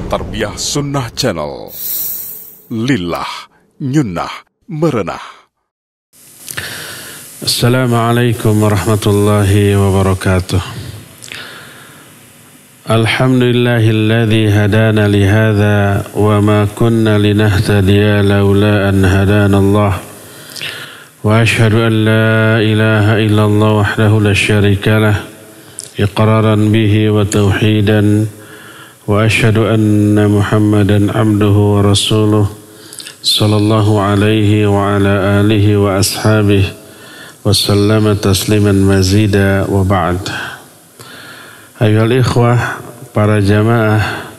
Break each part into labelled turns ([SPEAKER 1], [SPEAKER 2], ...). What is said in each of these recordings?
[SPEAKER 1] Tarbiyah Sunnah Channel. Lillah Nyunnah Merenah.
[SPEAKER 2] Assalamualaikum warahmatullahi wabarakatuh. Alhamdulillahilladzi hadana lihadza wa ma kunna linahtadiya laula an hadana Allah. Wa ashhadu an la ilaha illallah wahdahu la syarika lah iqraran bihi wa tauhidan wa ashhadu anna Muhammadan abduhu wa rasuluh sallallahu alaihi wa ala alihi wa ashabihi wa sallama tasliman mazida wa ba'd. Ayyuhal ikhwah, para jamaah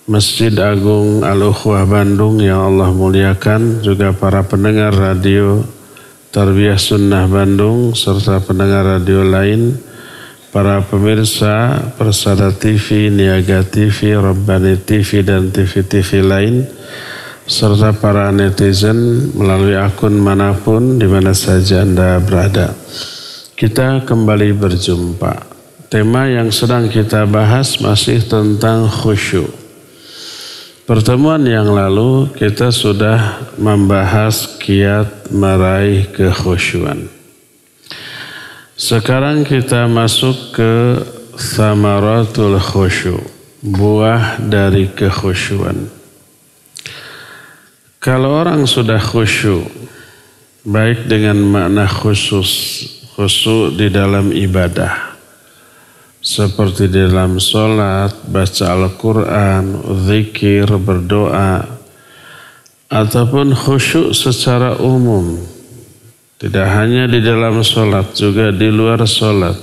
[SPEAKER 2] Masjid Agung Al-Ukhwah Bandung yang Allah muliakan, juga para pendengar radio Tarbiyah Sunnah Bandung serta pendengar radio lain, para pemirsa Persada TV, Niaga TV, Rabbani TV dan TV-TV lain, serta para netizen melalui akun manapun di mana saja Anda berada. Kita kembali berjumpa. Tema yang sedang kita bahas masih tentang khusyuk. Pertemuan yang lalu kita sudah membahas kiat meraih kekhusyuan. Sekarang kita masuk ke thamaratul khusyuk, buah dari kekhusyuan. Kalau orang sudah khusyuk, baik dengan makna khusyuk di dalam ibadah, seperti di dalam sholat, baca Al-Quran, zikir, berdoa, ataupun khusyuk secara umum. Tidak hanya di dalam sholat, juga di luar sholat.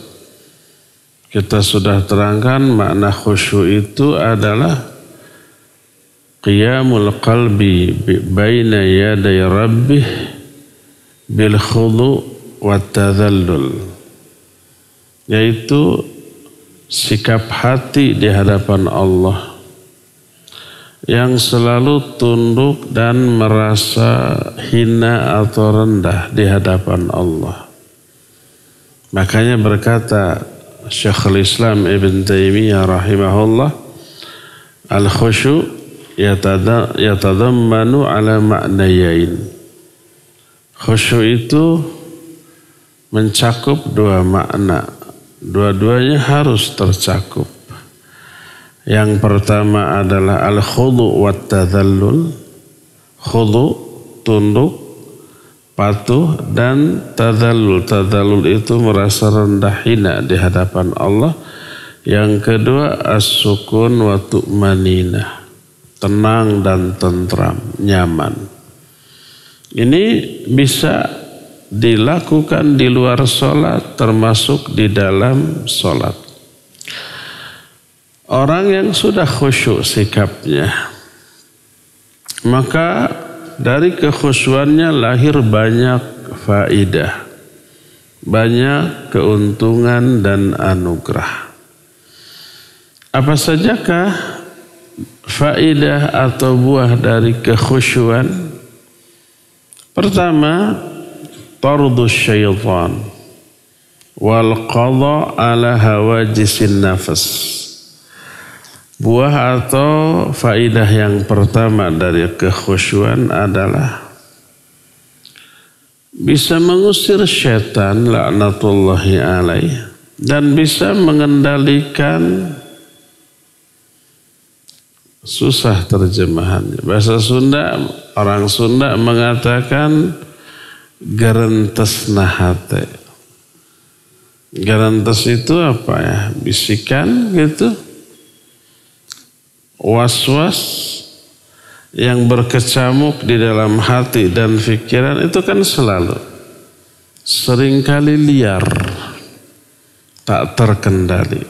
[SPEAKER 2] Kita sudah terangkan makna khusyuk itu adalah qiyamul qalbi baina yaday rabbih bil khudu' wat tadhallul, yaitu sikap hati di hadapan Allah yang selalu tunduk dan merasa hina atau rendah di hadapan Allah. Makanya berkata Syekhul Islam Ibn Taimiyah rahimahullah, al-khusyu' yatadammanu ala ma'nayain. Khusyuk itu mencakup dua makna. Dua-duanya harus tercakup. Yang pertama adalah al-khudu' wat tadhallul. Khudu' tunduk, patuh, dan tadhallul. Tadhallul itu merasa rendah hina di hadapan Allah. Yang kedua as-sukun wa tu'maninah, tenang dan tentram, nyaman. Ini bisa dilakukan di luar sholat termasuk di dalam sholat. Orang yang sudah khusyuk sikapnya, maka dari kekhusyuannya lahir banyak faidah, banyak keuntungan dan anugerah. Apa sajakah faidah atau buah dari kekhusyuan? Pertama, tardus syaitan wal qadha ala hawajisin nafas. Buah atau faidah yang pertama dari kekhusyuan adalah bisa mengusir syaitan laknatullahi alaih dan bisa mengendalikan, susah terjemahannya. Bahasa Sunda, orang Sunda mengatakan gerentes nahate. Gerentes itu apa ya? Bisikan gitu. Was-was yang berkecamuk di dalam hati dan pikiran itu kan selalu seringkali liar, tak terkendali.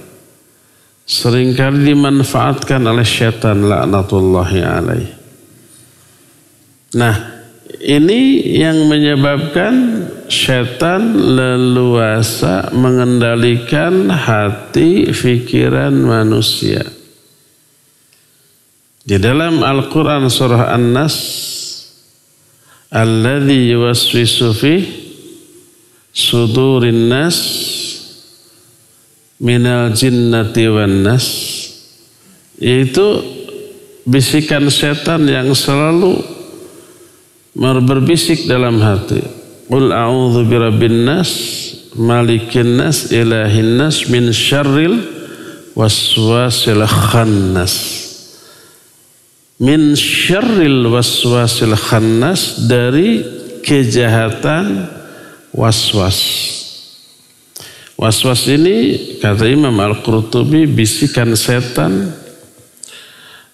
[SPEAKER 2] Seringkali dimanfaatkan oleh syaitan laknatullahi alaih. Nah, ini yang menyebabkan syaitan leluasa mengendalikan hati, pikiran manusia. Di dalam Al-Quran surah An-Nas, alladzi yuwaswisu fi sudurin nas minal jinnati wan nas, yaitu bisikan setan yang selalu berbisik dalam hati. Qul a'udzu birabbin nas, malikin nas, ilahin nas, min syarril waswasil khannas. Min syarril waswasil khannas, dari kejahatan waswas. Waswas ini kata Imam Al-Qurtubi bisikan setan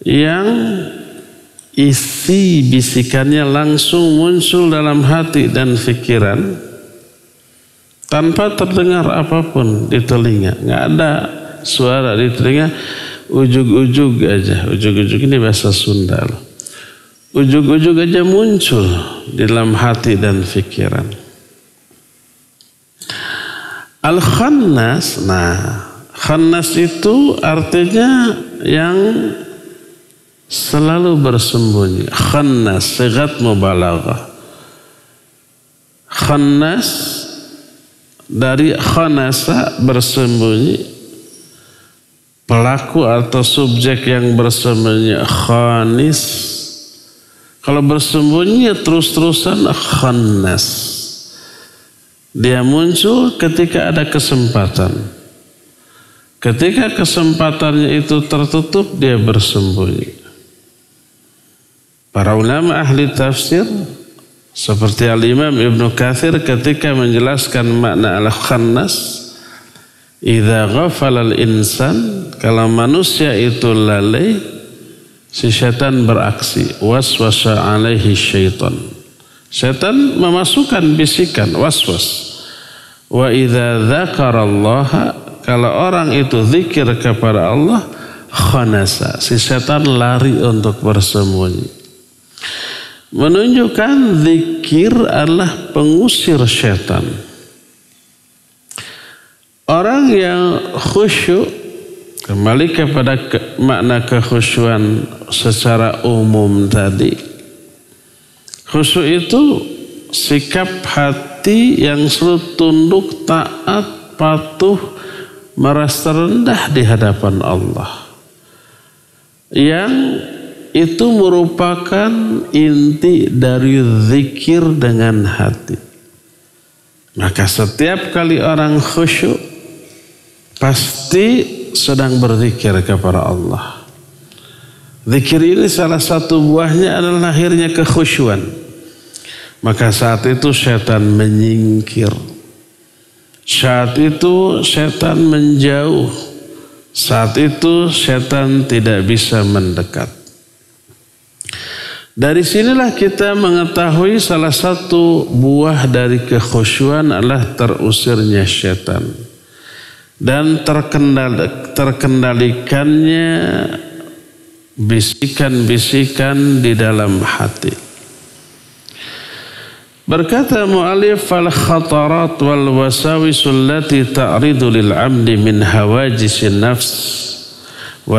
[SPEAKER 2] yang isi bisikannya langsung muncul dalam hati dan pikiran tanpa terdengar apapun di telinga. Nggak ada suara di telinga, ujug-ujug aja. Ujug-ujug ini bahasa Sunda loh. Ujug-ujug aja muncul di dalam hati dan pikiran. Al-Khannas, Khannas itu artinya yang selalu bersembunyi. Khannas, sigat mubalaghah. Khannas dari khanasa, bersembunyi. Pelaku atau subjek yang bersembunyi khanis. Kalau bersembunyi terus-terusan khannas. Dia muncul ketika ada kesempatan. Ketika kesempatannya itu tertutup, dia bersembunyi. Para ulama ahli tafsir seperti Al-Imam Ibnu Katsir ketika menjelaskan makna al-khannas, idza ghafala al-insan, kalau manusia itu lalai, si setan beraksi, waswasa alaihi syaitan. Setan memasukkan bisikan waswas. Wa idza dzakarallaha, kalau orang itu zikir kepada Allah, khanasa, si setan lari untuk bersembunyi. Menunjukkan zikir adalah pengusir setan. Orang yang khusyuk, kembali kepada makna kekhusyuan secara umum tadi. Khusyuk itu sikap hati yang selalu tunduk, taat, patuh, merasa rendah di hadapan Allah. Yang itu merupakan inti dari zikir dengan hati. Maka setiap kali orang khusyuk pasti sedang berzikir kepada Allah. Zikir ini salah satu buahnya adalah lahirnya kekhusyuan. Maka saat itu setan menyingkir. Saat itu setan menjauh. Saat itu setan tidak bisa mendekat. Dari sinilah kita mengetahui salah satu buah dari kekhusyuan adalah terusirnya setan. Dan terkendalikannya bisikan-bisikan di dalam hati. Berkata mu'alif, fal khatarat wal wasawisul lati ta'ridu lil 'abdi min hawajisin nafs wa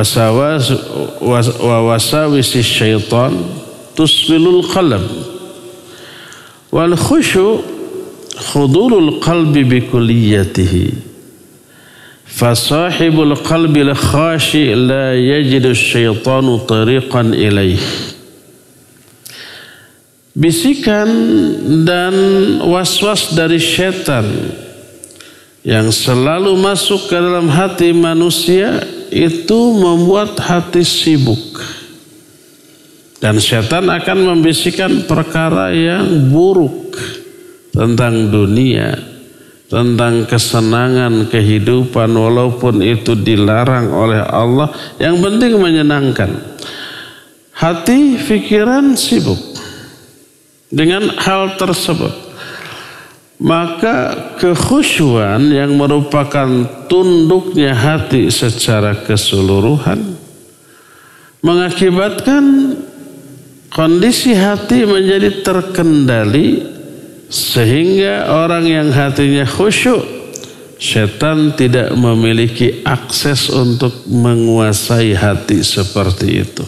[SPEAKER 2] wasawisis syaitan tusbilul qalb wal khusyu khudurul qalbi bi kulliyatihi. Fasahibul qalbil khashi la yajidu syaitanu tariqan ilaih. Bisikan dan waswas dari syaitan yang selalu masuk ke dalam hati manusia itu membuat hati sibuk. Dan syaitan akan membisikkan perkara yang buruk tentang dunia, tentang kesenangan kehidupan, walaupun itu dilarang oleh Allah. Yang penting menyenangkan. Hati, pikiran sibuk dengan hal tersebut. Maka kekhusyuan yang merupakan tunduknya hati secara keseluruhan mengakibatkan kondisi hati menjadi terkendali, sehingga orang yang hatinya khusyuk, setan tidak memiliki akses untuk menguasai hati seperti itu.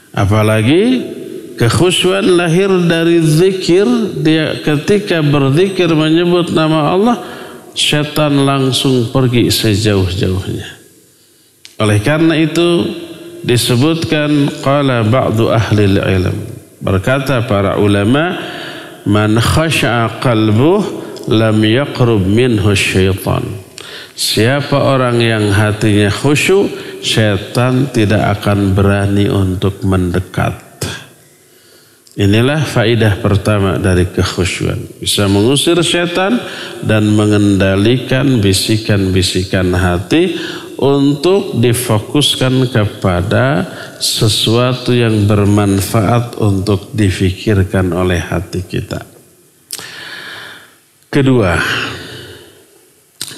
[SPEAKER 2] Apalagi kekhusyuan lahir dari zikir. Dia ketika berzikir menyebut nama Allah, setan langsung pergi sejauh-jauhnya. Oleh karena itu disebutkan qala ba'du ahli ilm, berkata para ulama, man khasha'a qalbuh lam yaqrub minhu syaitan. Siapa orang yang hatinya khusyuk, syaitan tidak akan berani untuk mendekat. Inilah faidah pertama dari kekhusyuan. Bisa mengusir syaitan dan mengendalikan bisikan-bisikan hati untuk difokuskan kepada sesuatu yang bermanfaat untuk difikirkan oleh hati kita. Kedua,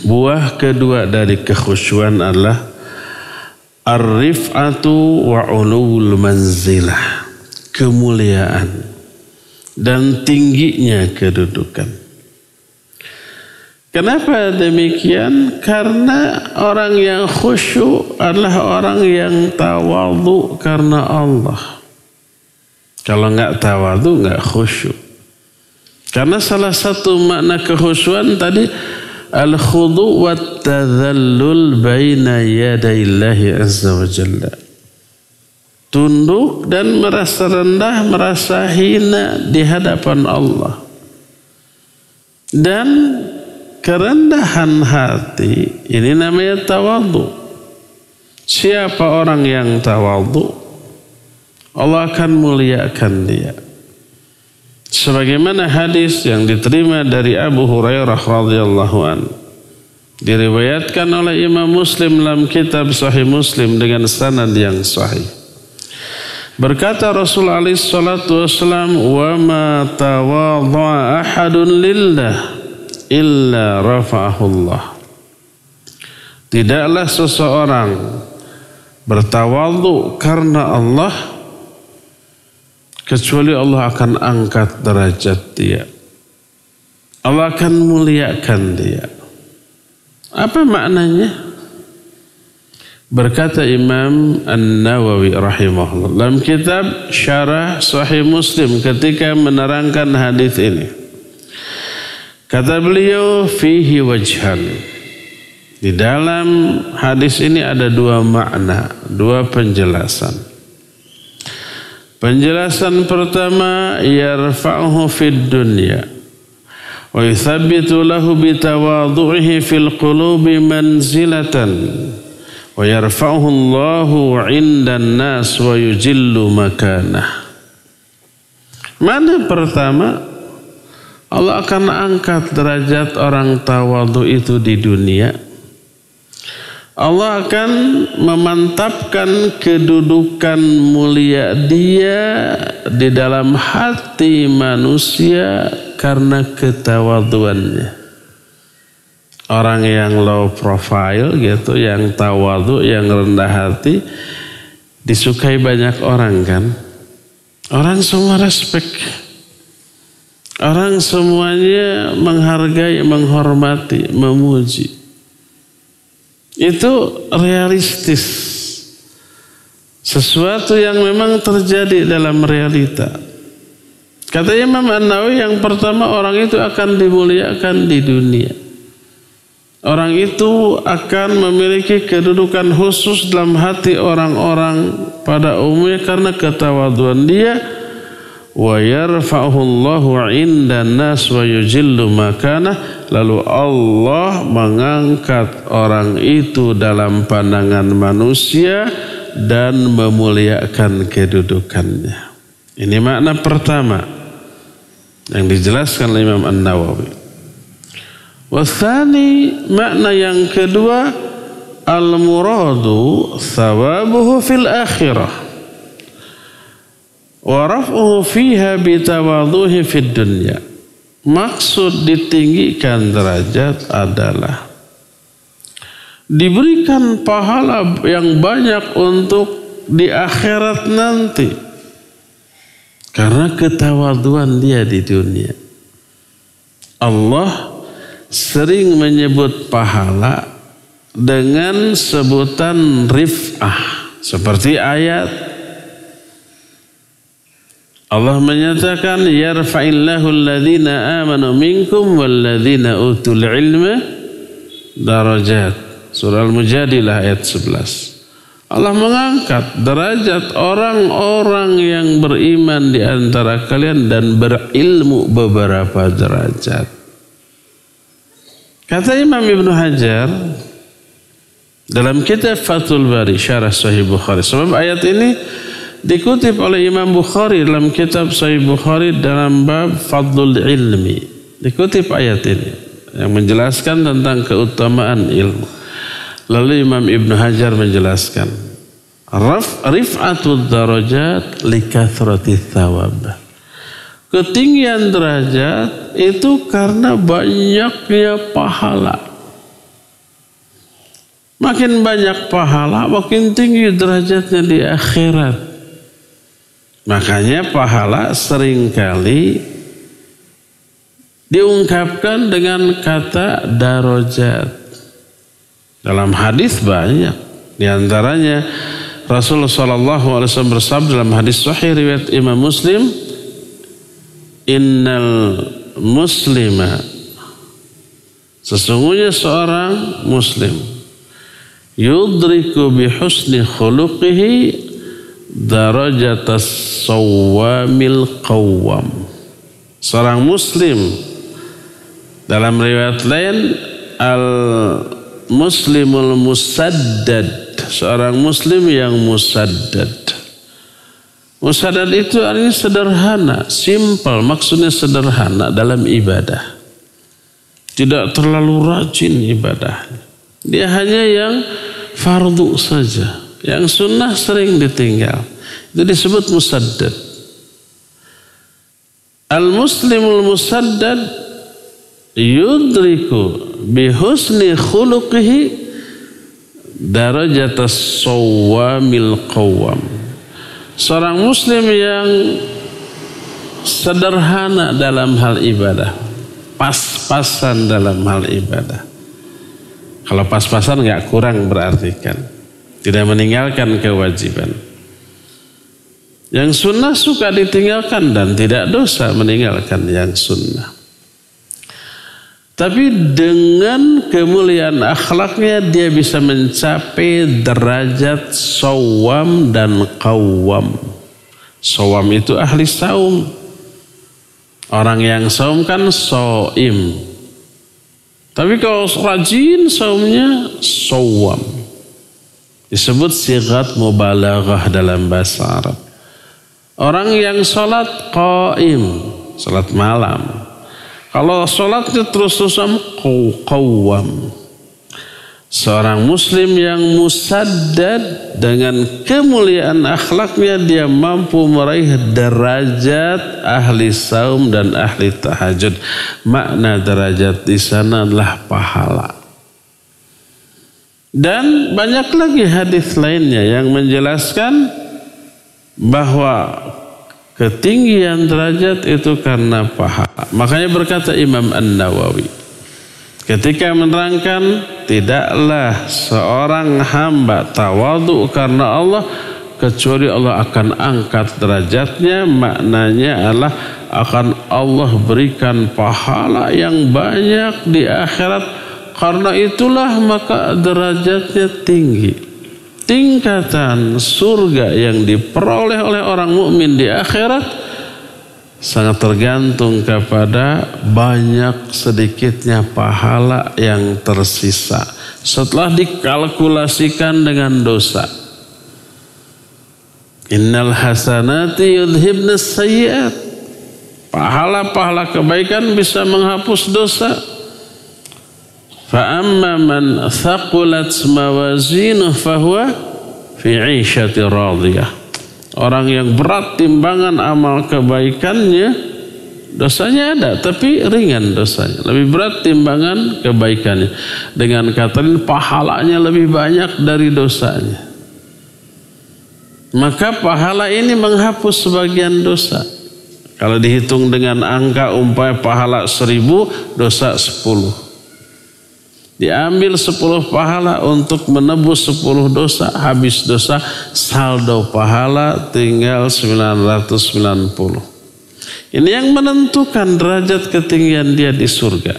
[SPEAKER 2] buah kedua dari kekhusyuan adalah ar-rif'atu wa ulul manzilah, kemuliaan dan tingginya kedudukan. Kenapa demikian? Karena orang yang khusyuk adalah orang yang tawadhu karena Allah. Kalau enggak tawadhu, enggak khusyuk. Karena salah satu makna kekhusyuan tadi al-khudu' wa tadhallul baina yadayillahi azza wa jalla. Tunduk dan merasa rendah, merasa hina di hadapan Allah. Dan kerendahan hati ini namanya tawadhu. Siapa orang yang tawadhu, Allah akan muliakan dia. Sebagaimana hadis yang diterima dari Abu Hurairah radhiyallahu anhu, diriwayatkan oleh Imam Muslim dalam kitab Sahih Muslim dengan sanad yang sahih. Berkata Rasulullah alaihi salatu wasallam, "Wa ma tawadha'a ahadun lillah illa rafa'ahu Allah." Tidaklah seseorang bertawadhu karena Allah kecuali Allah akan angkat derajat dia. Allah akan muliakan dia. Apa maknanya? Berkata Imam An-Nawawi rahimahullah dalam kitab Syarah Sahih Muslim ketika menerangkan hadis ini. Kata beliau, fihi wajhan. Di dalam hadis ini ada dua makna, dua penjelasan. Penjelasan pertama, yarfa'uhu fid dunya wa yuthabbitu lahu bitawadhu'ihi fil qulubi manzilatan wa yarfa'uhu Allahu 'indan nas wa yujillu makanah. Mana pertama, Allah akan angkat derajat orang tawadhu itu di dunia. Allah akan memantapkan kedudukan mulia dia di dalam hati manusia karena ketawadhuannya. Orang yang low profile gitu, yang tawadhu, yang rendah hati, disukai banyak orang kan. Orang semua respect. Orang semuanya menghargai, menghormati, memuji. Itu realistis. Sesuatu yang memang terjadi dalam realita. Kata Imam An-Nawawi, yang pertama orang itu akan dimuliakan di dunia. Orang itu akan memiliki kedudukan khusus dalam hati orang-orang pada umumnya karena ketawadhuan dia. Wa yarfa'uhu Allahu 'indan nas wa yujillu makanah. Lalu Allah mengangkat orang itu dalam pandangan manusia dan memuliakan kedudukannya. Ini makna pertama yang dijelaskan oleh Imam An-Nawawi. Wasani, makna yang kedua, al-muradu thawabuhu fil akhirah wa raf'uhu fiha bitawadhuhi fid dunya. Maksud ditinggikan derajat adalah diberikan pahala yang banyak untuk di akhirat nanti karena ketawadhuan dia di dunia. Allah sering menyebut pahala dengan sebutan rif'ah, seperti ayat Allah menyatakan yarfa'illahu alladhina amanu minkum walladhina utul ilma darajat. Surah Al-Mujadilah ayat 11. Allah mengangkat derajat orang-orang yang beriman di antara kalian dan berilmu beberapa derajat. Kata Imam Ibnu Hajar dalam kitab Fathul Bari Syarah Sahih Bukhari, sebab ayat ini dikutip oleh Imam Bukhari dalam kitab Sahih Bukhari dalam bab Fadlul Ilmi. Dikutip ayat ini yang menjelaskan tentang keutamaan ilmu. Lalu Imam Ibnu Hajar menjelaskan, rif'atul darajat likathrati thawab. Ketinggian derajat itu karena banyaknya pahala. Makin banyak pahala, makin tinggi derajatnya di akhirat. Makanya pahala seringkali diungkapkan dengan kata darajat. Dalam hadis banyak, di antaranya Rasulullah SAW bersabda dalam hadis sahih riwayat Imam Muslim, innal muslima, sesungguhnya seorang muslim, yudriku bihusni khuluqihi darajatas sawamil qawwam. Seorang muslim, dalam riwayat lain al-muslimul musaddad, seorang muslim yang musaddad. Musaddad itu artinya sederhana, simple, maksudnya sederhana dalam ibadah. Tidak terlalu rajin ibadahnya. Dia hanya yang fardu saja, yang sunnah sering ditinggal. Itu disebut musaddad. Al-muslimul musaddad yudriku bihusni khuluqihi darajatas sawamil qawwam. Seorang muslim yang sederhana dalam hal ibadah, pas-pasan dalam hal ibadah. Kalau pas-pasan nggak kurang berarti kan, tidak meninggalkan kewajiban. Yang sunnah suka ditinggalkan dan tidak dosa meninggalkan yang sunnah. Tapi dengan kemuliaan akhlaknya dia bisa mencapai derajat sawam dan qawwam. Sawam itu ahli saum. Orang yang saum kan soim. Tapi kalau rajin saumnya sawam. Disebut sighat mubalaghah dalam bahasa Arab. Orang yang sholat qaim, sholat malam. Kalau sholatnya terus-terusan qawwam. Seorang muslim yang musaddad dengan kemuliaan akhlaknya dia mampu meraih derajat ahli saum dan ahli tahajud. Makna derajat di sana adalah pahala. Dan banyak lagi hadis lainnya yang menjelaskan bahwa ketinggian derajat itu karena pahala. Makanya berkata Imam An-Nawawi ketika menerangkan, tidaklah seorang hamba tawadhu karena Allah kecuali Allah akan angkat derajatnya. Maknanya adalah akan Allah berikan pahala yang banyak di akhirat. Karena itulah maka derajatnya tinggi. Tingkatan surga yang diperoleh oleh orang mukmin di akhirat sangat tergantung kepada banyak sedikitnya pahala yang tersisa setelah dikalkulasikan dengan dosa. Innal hasanati yudhibnas sayyiat. Pahala-pahala kebaikan bisa menghapus dosa. Fa amma man thaqulat mawazinuhu fahuwa fi 'ishati radiyah. Orang yang berat timbangan amal kebaikannya, dosanya ada tapi ringan dosanya, lebih berat timbangan kebaikannya. Dengan kata lain pahalanya lebih banyak dari dosanya. Maka pahala ini menghapus sebagian dosa. Kalau dihitung dengan angka umpamanya pahala 1000, dosa 10. Diambil 10 pahala untuk menebus 10 dosa, habis dosa, saldo pahala tinggal 990. Ini yang menentukan derajat ketinggian dia di surga.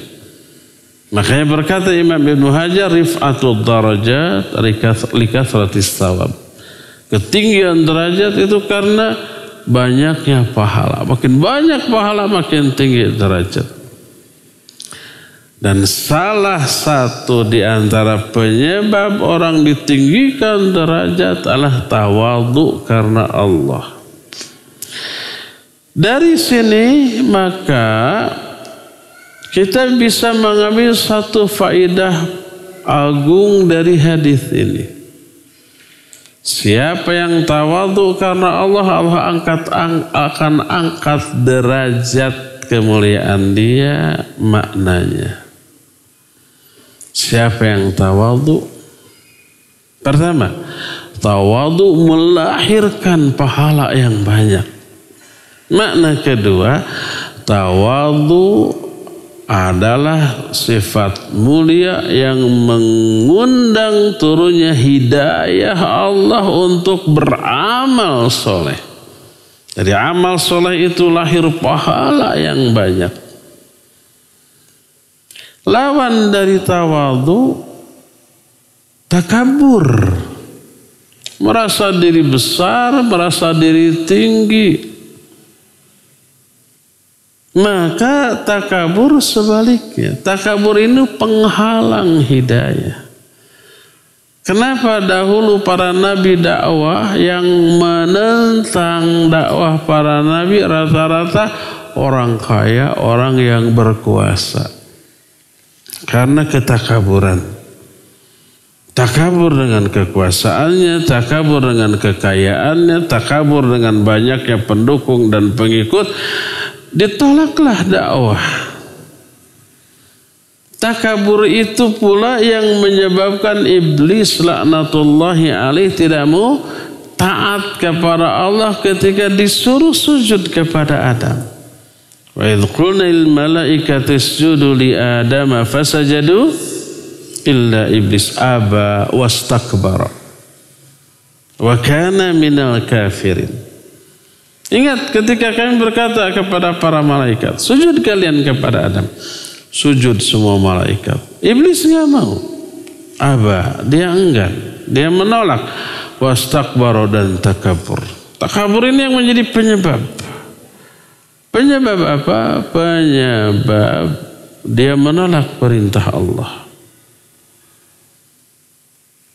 [SPEAKER 2] Makanya berkata Imam Ibnu Hajar, rif'atul darajat likathratish thawab. ketinggian derajat itu karena banyaknya pahala. Makin banyak pahala, makin tinggi derajat. Dan salah satu di antara penyebab orang ditinggikan derajat adalah tawadhu karena Allah. Dari sini maka kita bisa mengambil satu faedah agung dari hadis ini. Siapa yang tawadhu karena Allah, Allah akan angkat derajat kemuliaan dia. Maknanya, siapa yang tawadhu? Pertama, tawadhu melahirkan pahala yang banyak. Makna kedua, tawadhu adalah sifat mulia yang mengundang turunnya hidayah Allah untuk beramal soleh. Dari amal soleh itu lahir pahala yang banyak. Lawan dari tawadhu, takabur. Merasa diri besar, merasa diri tinggi. Maka takabur sebaliknya. Takabur ini penghalang hidayah. Kenapa dahulu para nabi dakwah yang menentang dakwah para nabi rata-rata orang kaya, orang yang berkuasa? Karena ketakaburan. Takabur dengan kekuasaannya, takabur dengan kekayaannya, takabur dengan banyaknya pendukung dan pengikut. Ditolaklah dakwah. Takabur itu pula yang menyebabkan iblis laknatullahi alaih tidak mau taat kepada Allah ketika disuruh sujud kepada Adam. Wa idh qulna lil malaikati isjudu li Adama fasajadu illa iblis aba wastakbara wa kana minal kafirin. Ingat ketika kami berkata kepada para malaikat, sujud kalian kepada Adam. Sujud semua malaikat. Iblis nggak mau. Aba, dia enggan. Dia menolak. Wastakbaro dan takabur. Takabur ini yang menjadi penyebab. Penyebab apa? Penyebab dia menolak perintah Allah.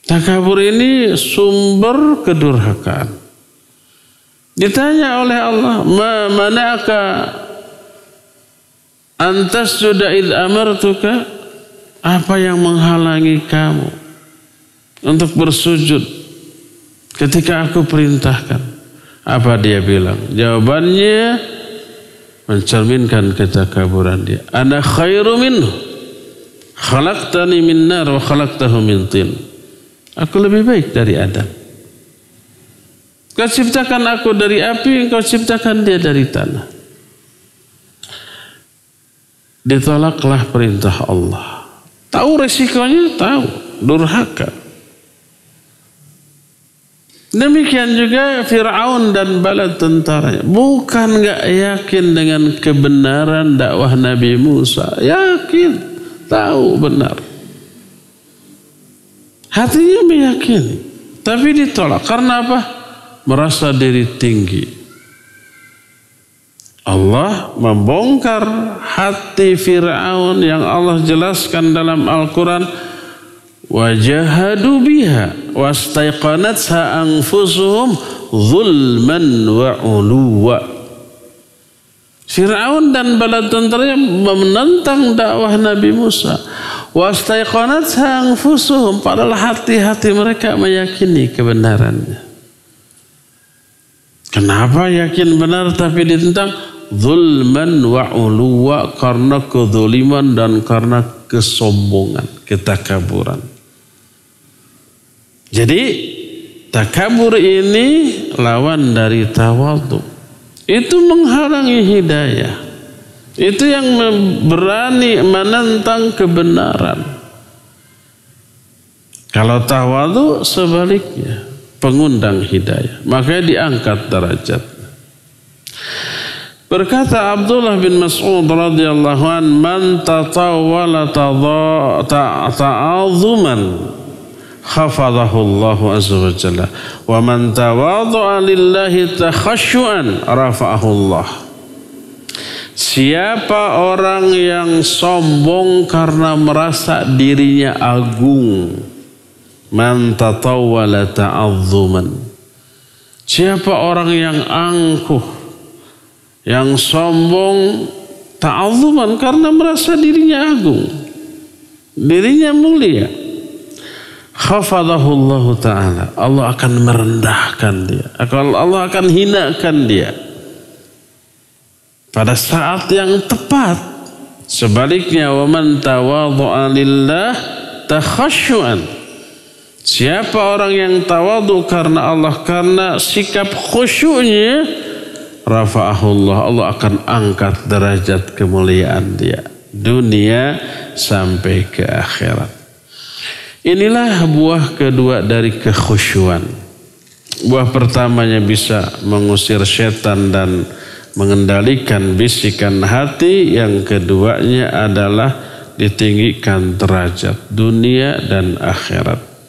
[SPEAKER 2] Takabur ini sumber kedurhakaan. Ditanya oleh Allah, ma mana'aka antas sudah id amartuka, apa yang menghalangi kamu untuk bersujud ketika aku perintahkan? Apa dia bilang? Jawabannya mencerminkan ketakaburan dia. Ana khairu minhu, khalaqtani min nar wa khalaqtahu min tin. Aku lebih baik dari Adam. Kau ciptakan aku dari api, kau ciptakan dia dari tanah. Ditolaklah perintah Allah. Tahu resikonya? Tahu. Durhaka. Demikian juga Fir'aun dan bala tentaranya. Bukan gak yakin dengan kebenaran dakwah Nabi Musa. Yakin. Tahu benar. Hatinya meyakini. Tapi ditolak. Karena apa? Merasa diri tinggi. Allah membongkar hati Fir'aun yang Allah jelaskan dalam Al-Quran. Wajahadu biha wastaiqanatha anfusuhum zulman wa uluwa. Fir'aun dan bala tentaranya menentang dakwah Nabi Musa. Wastaiqanatha anfusuhum, padahal hati-hati mereka meyakini kebenarannya. Kenapa yakin benar tapi ditentang? Zulman wa uluwa, karena kezuliman dan karena kesombongan, ketakaburan. Jadi takabur ini lawan dari tawadhu. Itu menghalangi hidayah. Itu yang berani menentang kebenaran. Kalau tawadhu sebaliknya, pengundang hidayah, makanya diangkat derajat. Berkata Abdullah bin Mas'ud radhiyallahu an, man tatawwala ta'azuman khafadahu Allah azza wa jalla. Wa man tawadha'a lillahi takhasyu'an rafa'ahu Allah. Siapa orang yang sombong karena merasa dirinya agung, man tatawwala ta'azzuman. Siapa orang yang angkuh, yang sombong ta'azzuman karena merasa dirinya agung, dirinya mulia, khafadahu Allah Ta'ala, Allah akan merendahkan dia, Allah akan hinakan dia pada saat yang tepat. Sebaliknya, wa man tawadhu'a lillah takhasyu'an. Siapa orang yang tawadhu karena Allah, karena sikap khusyuknya, rafa'ahullah, Allah akan angkat derajat kemuliaan dia dunia sampai ke akhirat. Inilah buah kedua dari kekhusyuan. Buah pertamanya bisa mengusir setan dan mengendalikan bisikan hati. Yang keduanya adalah ditinggikan derajat dunia dan akhirat.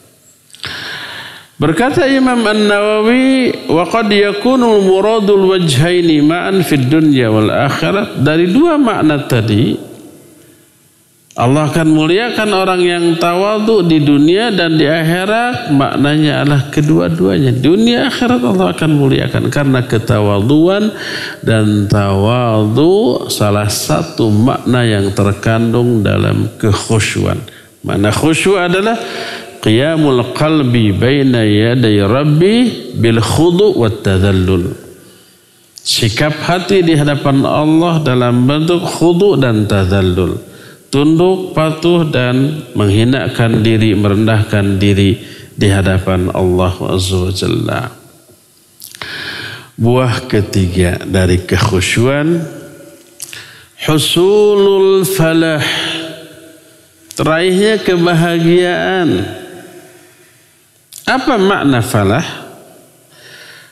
[SPEAKER 2] Berkata Imam An-Nawawi, wa qad yakunu muradul wajhaini ma'an fid dunya wal akhirat. Dari dua makna tadi, Allah akan muliakan orang yang tawadhu di dunia dan di akhirat. Maknanya adalah kedua-duanya, dunia akhirat Allah akan muliakan karena ketawadhuan. Dan tawadhu salah satu makna yang terkandung dalam kekhusyuan. Makna khusyuk adalah qiyamul qalbi baina yaday rabbi bil khudu' wat tadallul. Sikap hati di hadapan Allah dalam bentuk khudu' dan tadallul, tunduk, patuh dan menghinakan diri, merendahkan diri di hadapan Allah Azza wa Jalla. Buah ketiga dari kekhusyuan, husulul falah, teraihnya kebahagiaan. Apa makna falah?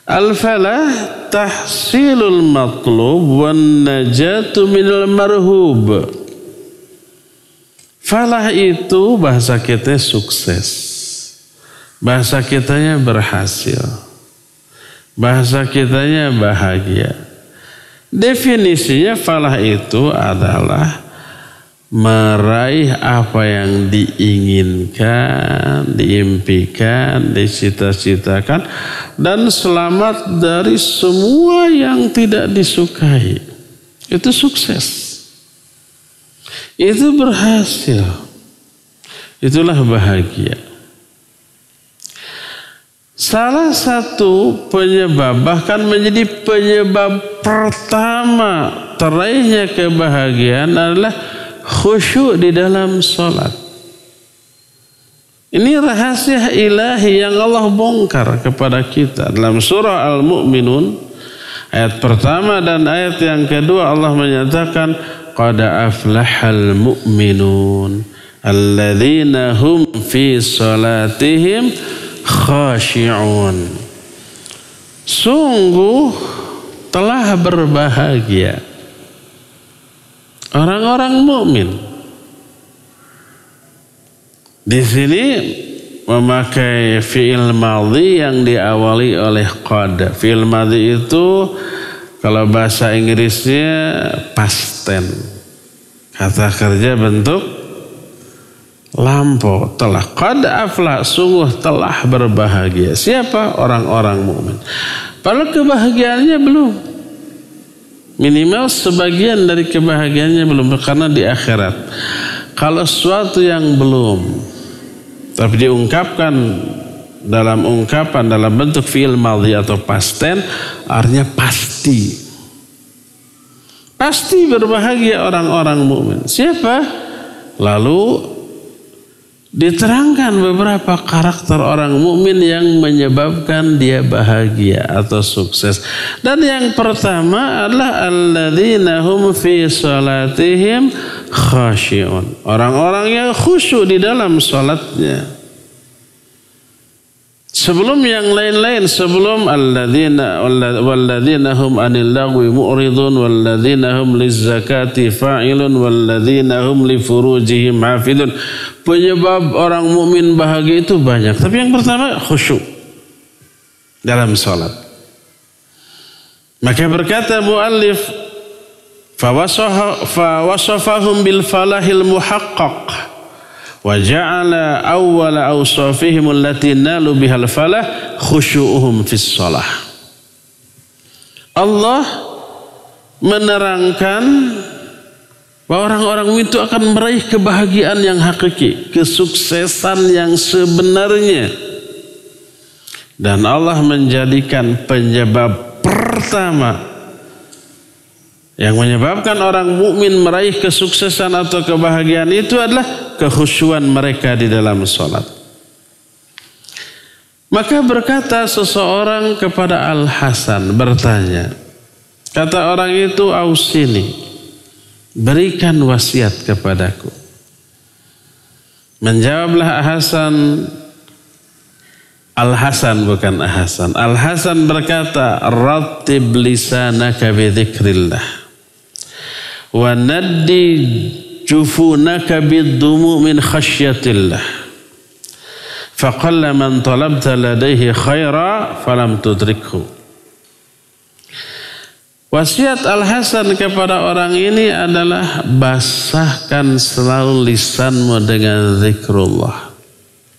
[SPEAKER 2] Al-falah tahsilul matlub wan najatu minal marhub. Falah itu bahasa kita sukses, bahasa kitanya berhasil, bahasa kitanya bahagia. Definisinya falah itu adalah meraih apa yang diinginkan, diimpikan, dicita-citakan, dan selamat dari semua yang tidak disukai. Itu sukses. Itu berhasil. Itulah bahagia. Salah satu penyebab, bahkan menjadi penyebab pertama teraihnya kebahagiaan adalah khusyuk di dalam sholat. Ini rahasia ilahi yang Allah bongkar kepada kita dalam surah Al-Mu'minun ayat pertama dan ayat yang kedua. Allah menyatakan qad aflahal mu'minun alladzina hum fi salatihim khashi'un. Sungguh telah berbahagia orang-orang mukmin. Di sini memakai fi'il madhi yang diawali oleh qad. Fi'il madhi itu kalau bahasa Inggrisnya past tense. Kata kerja bentuk lampau. Telah qad aflah, sungguh telah berbahagia. Siapa? Orang-orang mukmin. Padahal kebahagiaannya belum. Minimal sebagian dari kebahagiaannya belum, karena di akhirat. Kalau sesuatu yang belum tapi diungkapkan dalam ungkapan dalam bentuk fi'il madhi atau past tense, artinya pasti. Pasti berbahagia orang-orang mukmin. Siapa? Lalu diterangkan beberapa karakter orang mukmin yang menyebabkan dia bahagia atau sukses. Dan yang pertama adalah alladzina hum fi salatihim khashi'un. Orang-orang yang khusyuk di dalam salatnya. Sebelum yang lain-lain, sebelum walladzina hum 'anil lagwi mu'ridun walladzina hum lizzakati fa'ilun walladzina hum li furujihim hafidun. Penyebab orang mukmin bahagia itu banyak, tapi yang pertama khusyuk dalam salat. Maka berkata muallif fawasafahum bil falahil muhaqqaq wa ja'ala awwala awsafihim allati nalu bihal falah khusyu'uhum fis shalah. Allah menerangkan bahwa orang-orang itu akan meraih kebahagiaan yang hakiki, kesuksesan yang sebenarnya. Dan Allah menjadikan penyebab pertama yang menyebabkan orang mukmin meraih kesuksesan atau kebahagiaan itu adalah kekhusyuan mereka di dalam salat. Maka berkata seseorang kepada Al-Hasan, bertanya, kata orang itu, ausini, berikan wasiat kepadaku. Menjawablah Al-Hasan bukan Ahsan. Al-Hasan berkata, rattib lisanaka bi dzikrillah wa naddi jufunaka bid-dumu min khasyatillah faqalla man talabta ladaihi khaira falam tudrikhu. Wasiat Al-Hasan kepada orang ini adalah basahkan selalu lisanmu dengan zikrullah.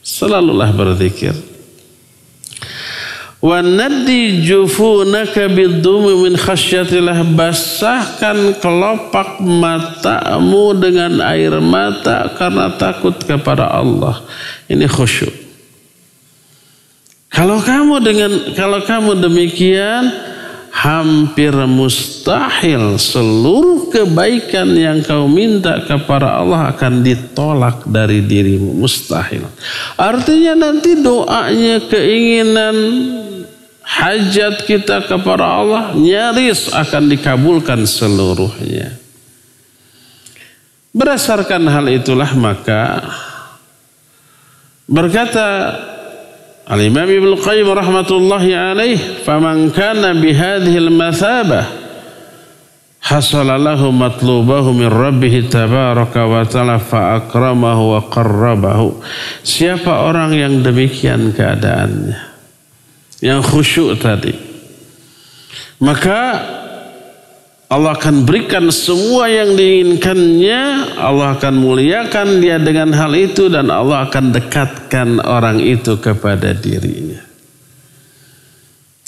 [SPEAKER 2] Selalulah berzikir. Wa naddi jufunaka bid-dumi min khasyatillah, basahkan kelopak matamu dengan air mata karena takut kepada Allah. Ini khusyuk. Kalau kamu demikian, hampir mustahil seluruh kebaikan yang kau minta kepada Allah akan ditolak dari dirimu. Mustahil. Artinya nanti doanya, keinginan, hajat kita kepada Allah nyaris akan dikabulkan seluruhnya. Berdasarkan hal itulah maka berkata Al-Imam Ibnu Qayyim rahmatullahi alaih, faman kana bihadhil mathabah hasala lahu matlubahu min rabbih tabaraka wa ta'ala fa akramahu wa qarrabahu. Siapa orang yang demikian keadaannya, yang khusyuk tadi, maka Allah akan berikan semua yang diinginkannya. Allah akan muliakan dia dengan hal itu, dan Allah akan dekatkan orang itu kepada dirinya.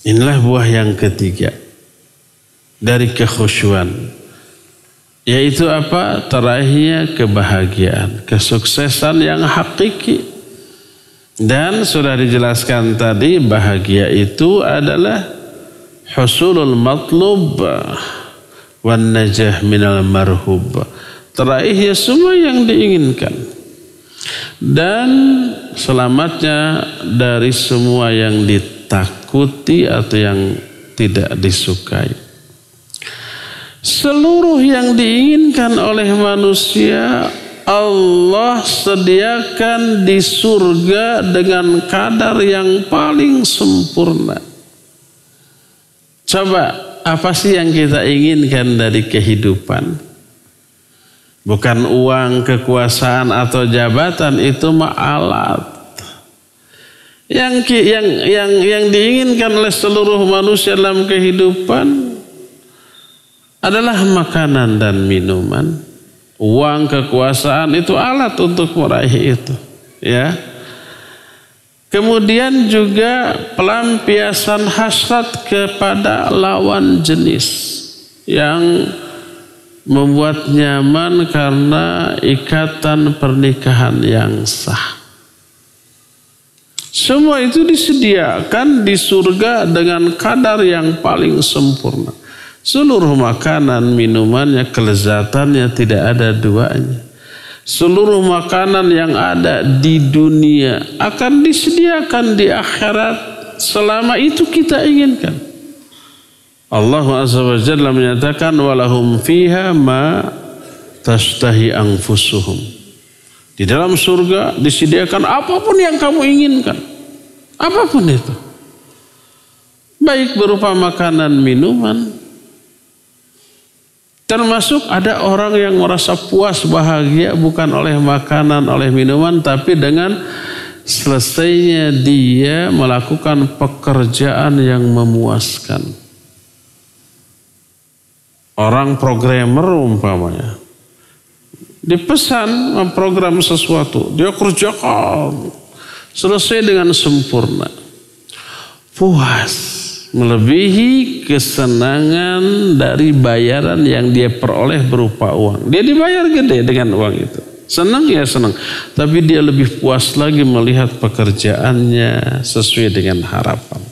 [SPEAKER 2] Inilah buah yang ketiga dari kekhusyuan, yaitu apa? Terakhirnya kebahagiaan, kesuksesan yang hakiki. Dan sudah dijelaskan tadi, bahagia itu adalah husulul matlub wan najah minal marhub. Terakhir semua yang diinginkan dan selamatnya dari semua yang ditakuti atau yang tidak disukai. Seluruh yang diinginkan oleh manusia Allah sediakan di surga dengan kadar yang paling sempurna. Coba, apa sih yang kita inginkan dari kehidupan? Bukan uang, kekuasaan atau jabatan, itu mah alat. Yang diinginkan oleh seluruh manusia dalam kehidupan adalah makanan dan minuman. Uang, kekuasaan itu alat untuk meraih itu, ya. Kemudian juga pelampiasan hasrat kepada lawan jenis yang membuat nyaman karena ikatan pernikahan yang sah. Semua itu disediakan di surga dengan kadar yang paling sempurna. Seluruh makanan, minumannya, kelezatannya tidak ada duanya. Seluruh makanan yang ada di dunia akan disediakan di akhirat selama itu kita inginkan. Allah Azza wa Jalla menyatakan walahum fiha ma tashtahi anfusuhum. Di dalam surga disediakan apapun yang kamu inginkan. Apapun itu. Baik berupa makanan, minuman. Termasuk ada orang yang merasa puas, bahagia bukan oleh makanan, oleh minuman, tapi dengan selesainya dia melakukan pekerjaan yang memuaskan. Orang programmer umpamanya, dipesan memprogram sesuatu, dia kerjakan selesai dengan sempurna, puas. Melebihi kesenangan dari bayaran yang dia peroleh berupa uang. Dia dibayar gede dengan uang itu. Senang ya senang. Tapi dia lebih puas lagi melihat pekerjaannya sesuai dengan harapan.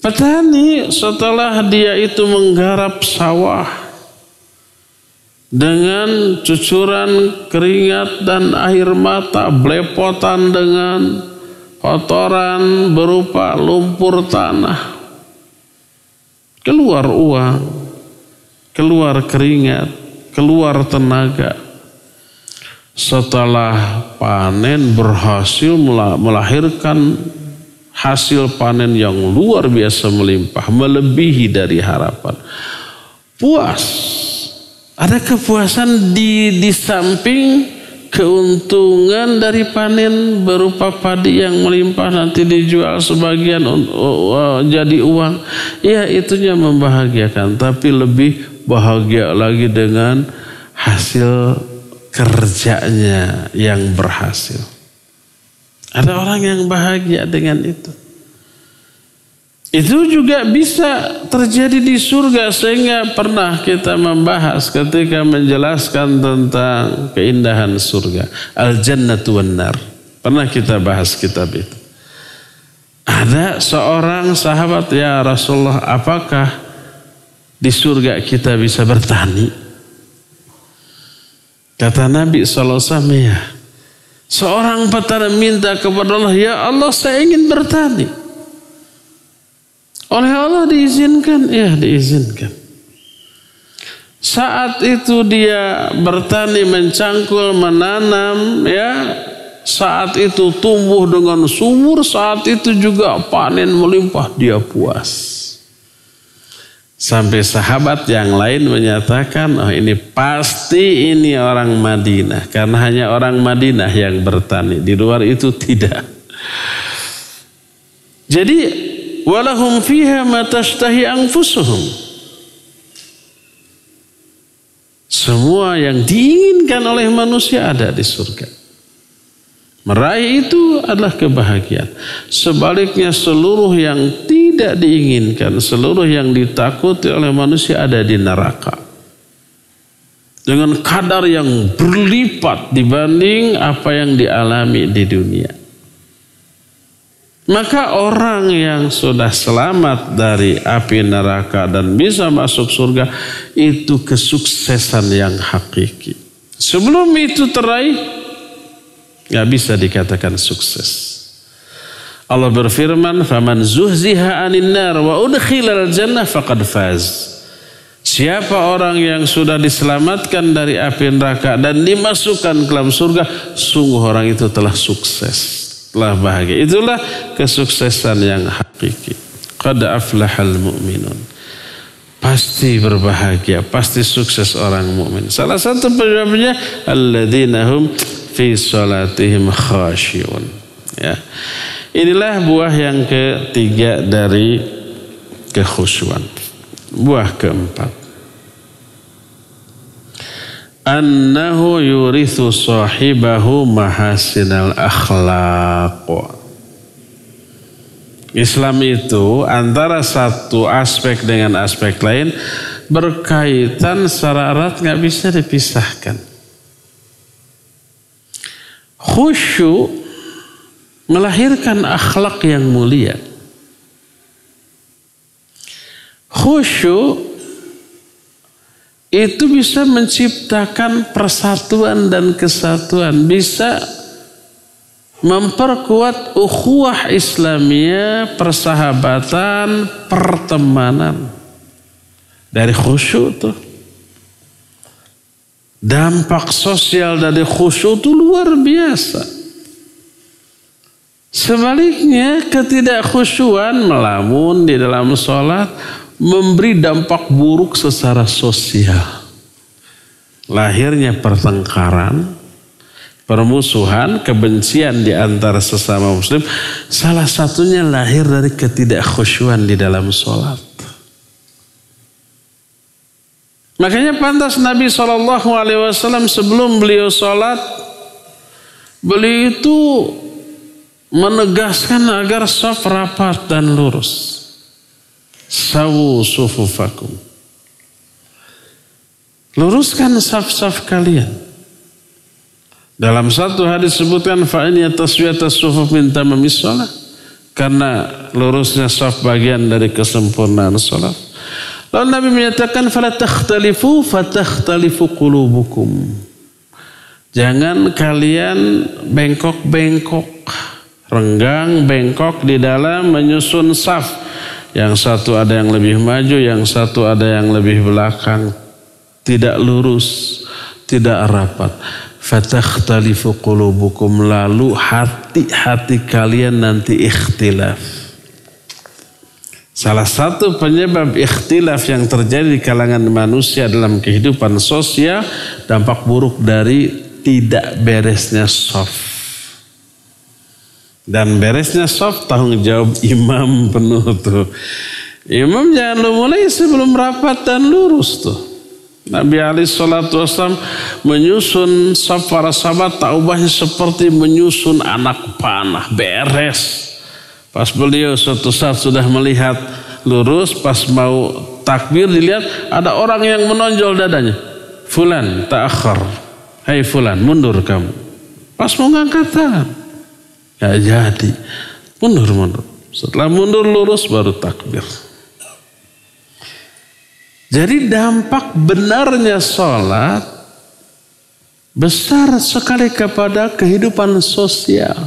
[SPEAKER 2] Petani setelah dia itu menggarap sawah dengan cucuran keringat dan air mata, belepotan dengan kotoran berupa lumpur tanah, keluar uang, keluar keringat, keluar tenaga. Setelah panen berhasil melahirkan hasil panen yang luar biasa melimpah, melebihi dari harapan. Puas, ada kepuasan di samping keuntungan dari panen berupa padi yang melimpah nanti dijual sebagian jadi uang. Ya, itunya membahagiakan, tapi lebih bahagia lagi dengan hasil kerjanya yang berhasil. Ada orang yang bahagia dengan itu. Itu juga bisa terjadi di surga, sehingga pernah kita membahas ketika menjelaskan tentang keindahan surga. Al-Jannatu wan Nar. Pernah kita bahas kitab itu. Ada seorang sahabat, ya Rasulullah, apakah di surga kita bisa bertani? Kata Nabi SAW, ya. Seorang petani minta kepada Allah, ya Allah, saya ingin bertani. Oleh Allah diizinkan, ya diizinkan. Saat itu dia bertani, mencangkul, menanam, ya. Saat itu tumbuh dengan subur, saat itu juga panen melimpah, dia puas. Sampai sahabat yang lain menyatakan, oh ini pasti ini orang Madinah, karena hanya orang Madinah yang bertani, di luar itu tidak. Jadi walahum fiha ma tashtahi anfusuhum. Semua yang diinginkan oleh manusia ada di surga. Meraih itu adalah kebahagiaan. Sebaliknya seluruh yang tidak diinginkan, seluruh yang ditakuti oleh manusia ada di neraka. Dengan kadar yang berlipat dibanding apa yang dialami di dunia. Maka orang yang sudah selamat dari api neraka dan bisa masuk surga, itu kesuksesan yang hakiki. Sebelum itu teraih, gak bisa dikatakan sukses. Allah berfirman, "Faman zuhziha 'anil nar wa udkhilal jannah faqad faz." Siapa orang yang sudah diselamatkan dari api neraka dan dimasukkan ke dalam surga, sungguh orang itu telah sukses. Telah bahagia. Itulah kesuksesan yang hakiki. Qad aflahal mu'minun. Pasti berbahagia, pasti sukses orang mukmin. Salah satu penyebabnya alladzina hum fi salatihim khashi'un. Ya. Inilah buah yang ketiga dari kekhusyuan. Buah keempat. Annahu yurithu sahibahu mahasinal akhlaq. Islam itu antara satu aspek dengan aspek lain berkaitan secara erat, gak bisa dipisahkan. Khusyuk melahirkan akhlak yang mulia. Khusyuk itu bisa menciptakan persatuan dan kesatuan, bisa memperkuat ukhuwah Islamiyah, persahabatan, pertemanan. Dari khusyuk tuh. Dampak sosial dari khusyuk itu luar biasa. Sebaliknya ketidakkhusyuan melamun di dalam sholat memberi dampak buruk secara sosial. Lahirnya pertengkaran, permusuhan, kebencian di antara sesama muslim. Salah satunya lahir dari ketidakkhusyuan di dalam sholat. Makanya pantas Nabi SAW sebelum beliau sholat, beliau itu menegaskan agar shaf rapat dan lurus. Sawu sufufakum. Luruskan saf-saf kalian. Dalam satu hadis disebutkan fa'inya taswiyatas sufuf min tamamis shalah. Karena lurusnya saf bagian dari kesempurnaan salat. Lalu Nabi menyatakan fala takhtalifu fatakhtalifu qulubukum. Jangan kalian bengkok-bengkok, renggang bengkok di dalam menyusun saf. Yang satu ada yang lebih maju, yang satu ada yang lebih belakang. Tidak lurus, tidak rapat. Fatakhtalifu qulubukum, lalu hati-hati kalian nanti ikhtilaf. Salah satu penyebab ikhtilaf yang terjadi di kalangan manusia dalam kehidupan sosial, dampak buruk dari tidak beresnya shaf. Dan beresnya shaf tanggung jawab imam penuh tuh. Imam jangan lu mulai sebelum rapat dan lurus tuh. Nabi SAW menyusun shaf para sahabat, tak ubahnya seperti menyusun anak panah, beres. Pas beliau suatu saat sudah melihat lurus, pas mau takbir dilihat ada orang yang menonjol dadanya. Fulan ta'akhir. Hai fulan, mundur kamu. Pas mau ngangkat tangan. Gak jadi. Mundur. Setelah mundur lurus baru takbir. Jadi dampak benarnya sholat besar sekali kepada kehidupan sosial.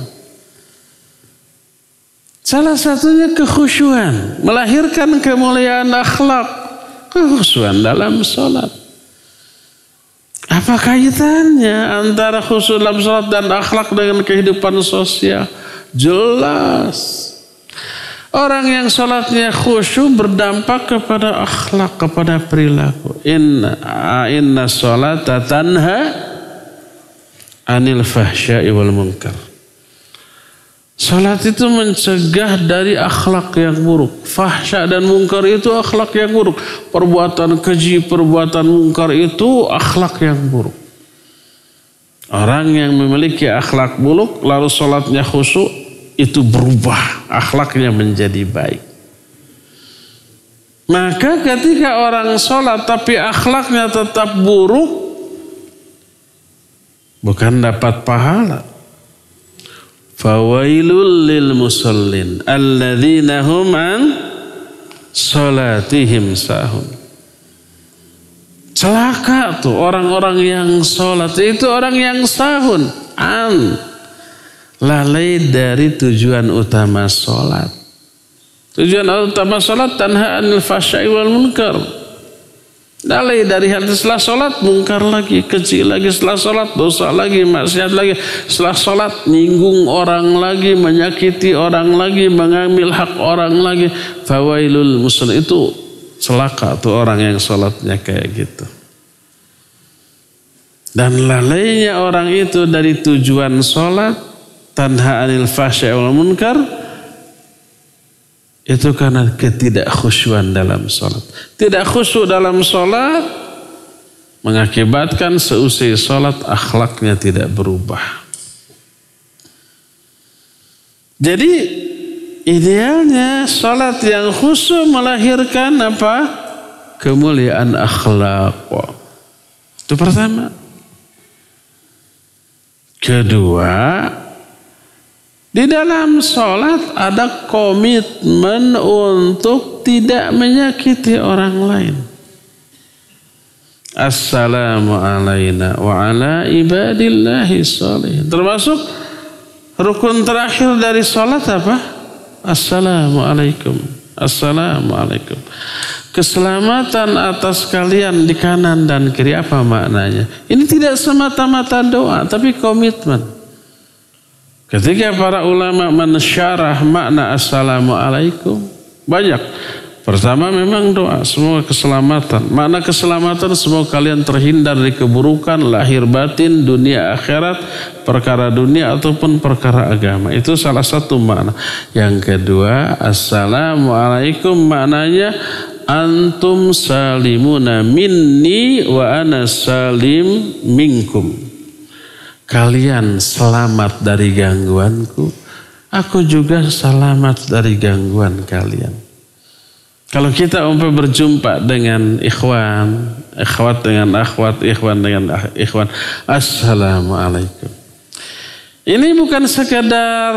[SPEAKER 2] Salah satunya kekhusyuan. Melahirkan kemuliaan akhlak. Kekhusyuan dalam sholat. Apa kaitannya antara khusyuk dalam sholat dan akhlak dengan kehidupan sosial? Jelas. Orang yang sholatnya khusyuk berdampak kepada akhlak, kepada perilaku. Inna sholata tanha anil fahsya'i wal munkar. Salat itu mencegah dari akhlak yang buruk. Fahsya dan munkar itu akhlak yang buruk. Perbuatan keji, perbuatan munkar itu akhlak yang buruk. Orang yang memiliki akhlak buruk lalu salatnya khusyuk, itu berubah akhlaknya menjadi baik. Maka ketika orang salat tapi akhlaknya tetap buruk, bukan dapat pahala. Fawailul lil musallin alladzina hum an salatihim sahun. Celaka tuh orang-orang yang salat, itu orang yang sahun, lalai dari tujuan utama salat. Tujuan utama salat tanha anil fahsya'i wal munkar. Lalai dari hal setelah sholat mungkar lagi, kecil lagi, setelah sholat dosa lagi, maksiat lagi, setelah sholat nyinggung orang lagi, menyakiti orang lagi, mengambil hak orang lagi. Fawailul muslim, itu celaka tuh orang yang sholatnya kayak gitu. Dan lalainya orang itu dari tujuan sholat tanha anil fahsya'i wal munkar, itu karena ketidakkhusyuan dalam sholat. Tidak khusyuk dalam sholat mengakibatkan seusai sholat akhlaknya tidak berubah. Jadi idealnya sholat yang khusyuk melahirkan apa? Kemuliaan akhlak. Itu pertama. Kedua, di dalam sholat ada komitmen untuk tidak menyakiti orang lain. Assalamu alayna wa ala ibadillahi sholihin. Termasuk rukun terakhir dari sholat apa? Assalamualaikum. Assalamualaikum. Keselamatan atas kalian di kanan dan kiri, apa maknanya? Ini tidak semata-mata doa, tapi komitmen. Ketika para ulama mensyarah makna assalamualaikum, banyak. Pertama memang doa, semoga keselamatan. Makna keselamatan, semoga kalian terhindar dari keburukan lahir batin, dunia akhirat, perkara dunia ataupun perkara agama. Itu salah satu makna. Yang kedua, assalamualaikum maknanya antum salimuna minni wa ana salim minkum. Kalian selamat dari gangguanku, aku juga selamat dari gangguan kalian. Kalau kita berjumpa dengan ikhwan, ikhwat dengan akhwat, ikhwan dengan ikhwan, assalamualaikum. Ini bukan sekadar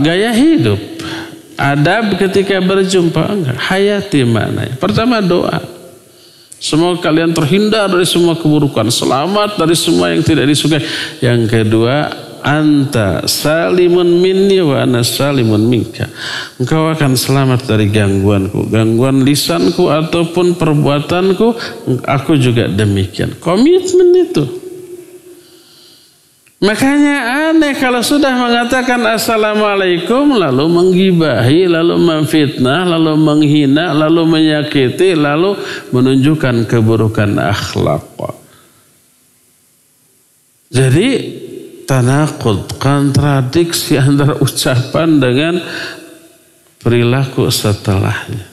[SPEAKER 2] gaya hidup, adab ketika berjumpa, enggak, hayati maknanya. Pertama doa, semoga kalian terhindar dari semua keburukan, selamat dari semua yang tidak disukai. Yang kedua, anta salimun minni wa ana salimun minka. Engkau akan selamat dari gangguanku, gangguan lisanku ataupun perbuatanku, aku juga demikian. Komitmen itu. Makanya aneh kalau sudah mengatakan assalamualaikum lalu menggibahi, lalu memfitnah, lalu menghina, lalu menyakiti, lalu menunjukkan keburukan akhlak. Jadi tanaqud, kontradiksi antara ucapan dengan perilaku setelahnya.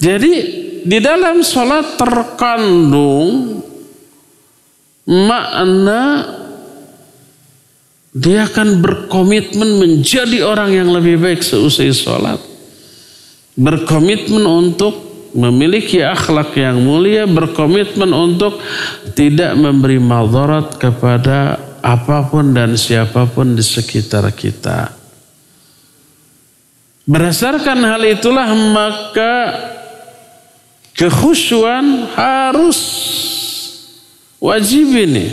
[SPEAKER 2] Jadi di dalam sholat terkandung makna dia akan berkomitmen menjadi orang yang lebih baik seusai sholat. Berkomitmen untuk memiliki akhlak yang mulia, berkomitmen untuk tidak memberi madarat kepada apapun dan siapapun di sekitar kita. Berdasarkan hal itulah maka kekhusyuan harus wajib ini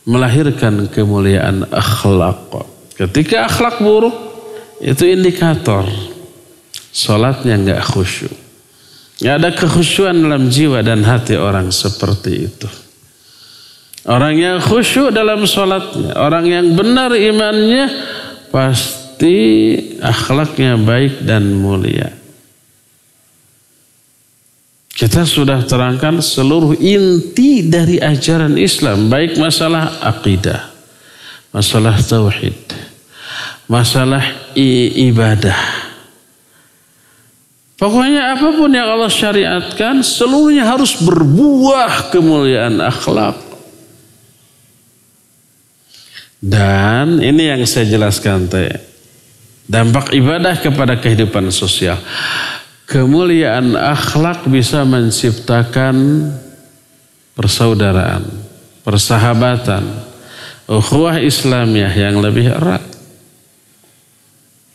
[SPEAKER 2] melahirkan kemuliaan akhlak. Ketika akhlak buruk itu indikator salatnya enggak khusyuk. Nggak ada kekhusyuan dalam jiwa dan hati orang seperti itu. Orang yang khusyuk dalam sholatnya, orang yang benar imannya, pasti akhlaknya baik dan mulia. Kita sudah terangkan seluruh inti dari ajaran Islam, baik masalah akidah, masalah tauhid, masalah ibadah. Pokoknya apapun yang Allah syariatkan seluruhnya harus berbuah kemuliaan akhlak. Dan ini yang saya jelaskan dampak ibadah kepada kehidupan sosial. Kemuliaan akhlak bisa menciptakan persaudaraan, persahabatan, ukhuwah Islamiyah yang lebih erat.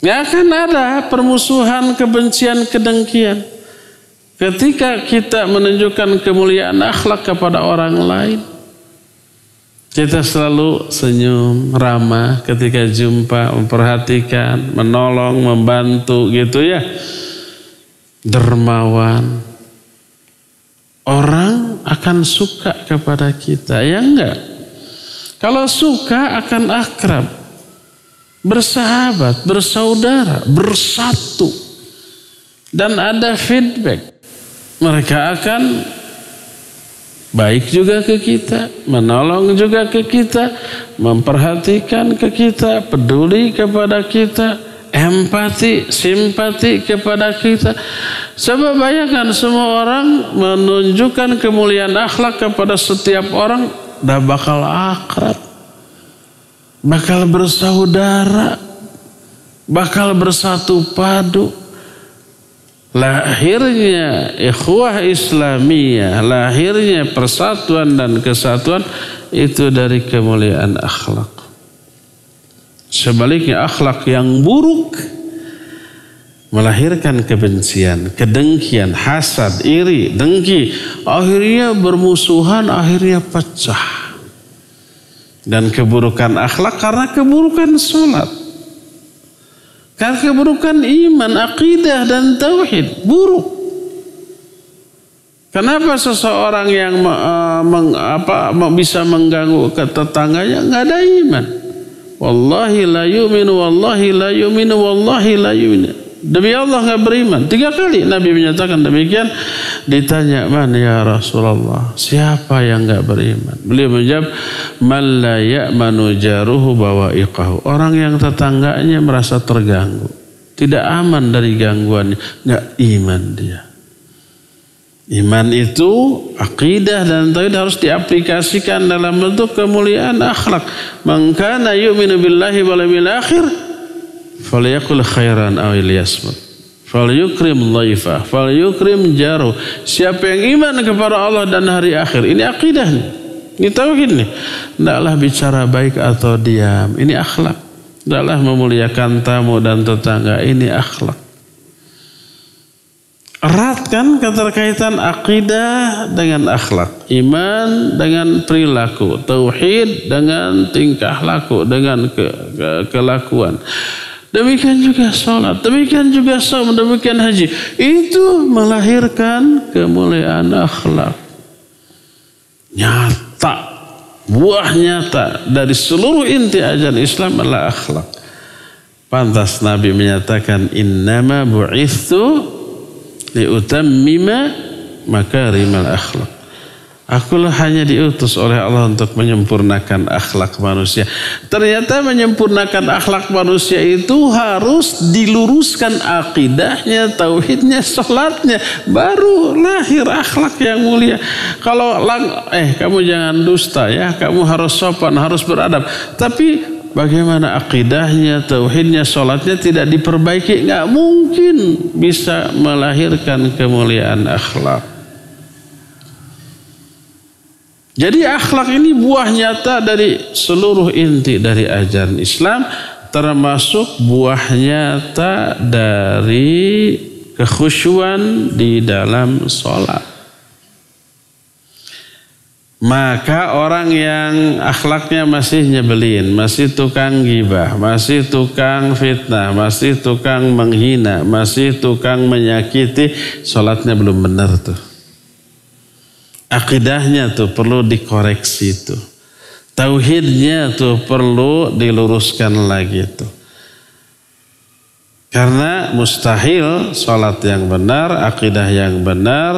[SPEAKER 2] Nggak akan ada permusuhan, kebencian, kedengkian. Ketika kita menunjukkan kemuliaan akhlak kepada orang lain, kita selalu senyum, ramah ketika jumpa, memperhatikan, menolong, membantu gitu ya. Dermawan. Orang akan suka kepada kita, ya enggak? Kalau suka akan akrab. Bersahabat, bersaudara, bersatu. Dan ada feedback. Mereka akan baik juga ke kita, menolong juga ke kita, memperhatikan ke kita, peduli kepada kita, empati, simpati kepada kita. Coba bayangkan semua orang menunjukkan kemuliaan akhlak kepada setiap orang, dah bakal akrab. Bakal bersaudara, bakal bersatu padu. Lahirnya ikhwah Islamiyah, lahirnya persatuan dan kesatuan itu dari kemuliaan akhlak. Sebaliknya akhlak yang buruk melahirkan kebencian, kedengkian, hasad, iri, dengki. Akhirnya bermusuhan, akhirnya pecah. Dan keburukan akhlak karena keburukan sholat. Karena keburukan iman, akidah dan tauhid. Buruk. Kenapa seseorang yang bisa mengganggu ke tetangganya, nggak ada iman. Wallahi la yu'minu, wallahi la yu'minu, wallahi la yu'minu. Demi Allah nggak beriman. 3 kali Nabi menyatakan demikian. Ditanya, man ya Rasulullah, siapa yang nggak beriman? Beliau menjawab, man la ya'manu jaruhu bawa'iqahu. Orang yang tetangganya merasa terganggu, tidak aman dari gangguannya, nggak iman dia. Iman itu akidah dan tauhid harus diaplikasikan dalam bentuk kemuliaan akhlak. Man kana yu'minu billahi wal yawmil akhir falyaqul khairan aw liyasmut. Falyukrim dhaifah, falyukrim jaruh. Siapa yang iman kepada Allah dan hari akhir, ini akidah nih. Ini tauhid nih. Hendaklah bicara baik atau diam, ini akhlak. Hendaklah memuliakan tamu dan tetangga, ini akhlak. Erat kan keterkaitan akidah dengan akhlak, iman dengan perilaku, tauhid dengan tingkah laku, dengan kelakuan. Demikian juga sholat, demikian juga saum, demikian haji. Itu melahirkan kemuliaan akhlak. Nyata, buah nyata dari seluruh inti ajaran Islam adalah akhlak. Pantas Nabi menyatakan, innama bu'ithu liutammima makarimal akhlak. Akulah hanya diutus oleh Allah untuk menyempurnakan akhlak manusia. Ternyata menyempurnakan akhlak manusia itu harus diluruskan akidahnya, tauhidnya, sholatnya. Baru lahir akhlak yang mulia. Kalau kamu jangan dusta ya, kamu harus sopan, harus beradab. Tapi bagaimana akidahnya, tauhidnya, sholatnya tidak diperbaiki, nggak mungkin bisa melahirkan kemuliaan akhlak. Jadi akhlak ini buah nyata dari seluruh inti dari ajaran Islam, termasuk buah nyata dari kekhusyuan di dalam sholat. Maka orang yang akhlaknya masih nyebelin, masih tukang gibah, masih tukang fitnah, masih tukang menghina, masih tukang menyakiti, sholatnya belum benar tuh. Akidahnya tuh perlu dikoreksi tuh. Tauhidnya tuh perlu diluruskan lagi tuh. Karena mustahil sholat yang benar, akidah yang benar,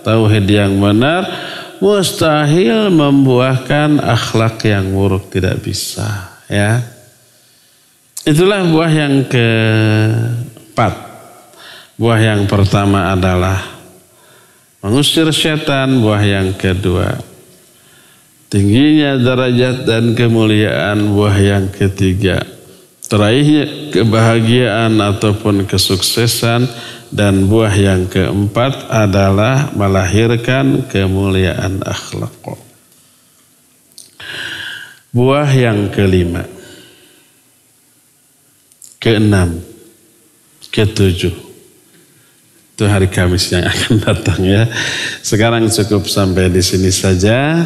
[SPEAKER 2] tauhid yang benar, mustahil membuahkan akhlak yang buruk, tidak bisa ya. Itulah buah yang keempat. Buah yang pertama adalah mengusir setan. Buah yang kedua, tingginya derajat dan kemuliaan. Buah yang ketiga, teraihnya kebahagiaan ataupun kesuksesan. Dan buah yang keempat adalah melahirkan kemuliaan akhlak. Buah yang kelima, keenam, ketujuh, itu hari Kamis yang akan datang ya. Sekarang cukup sampai di sini saja.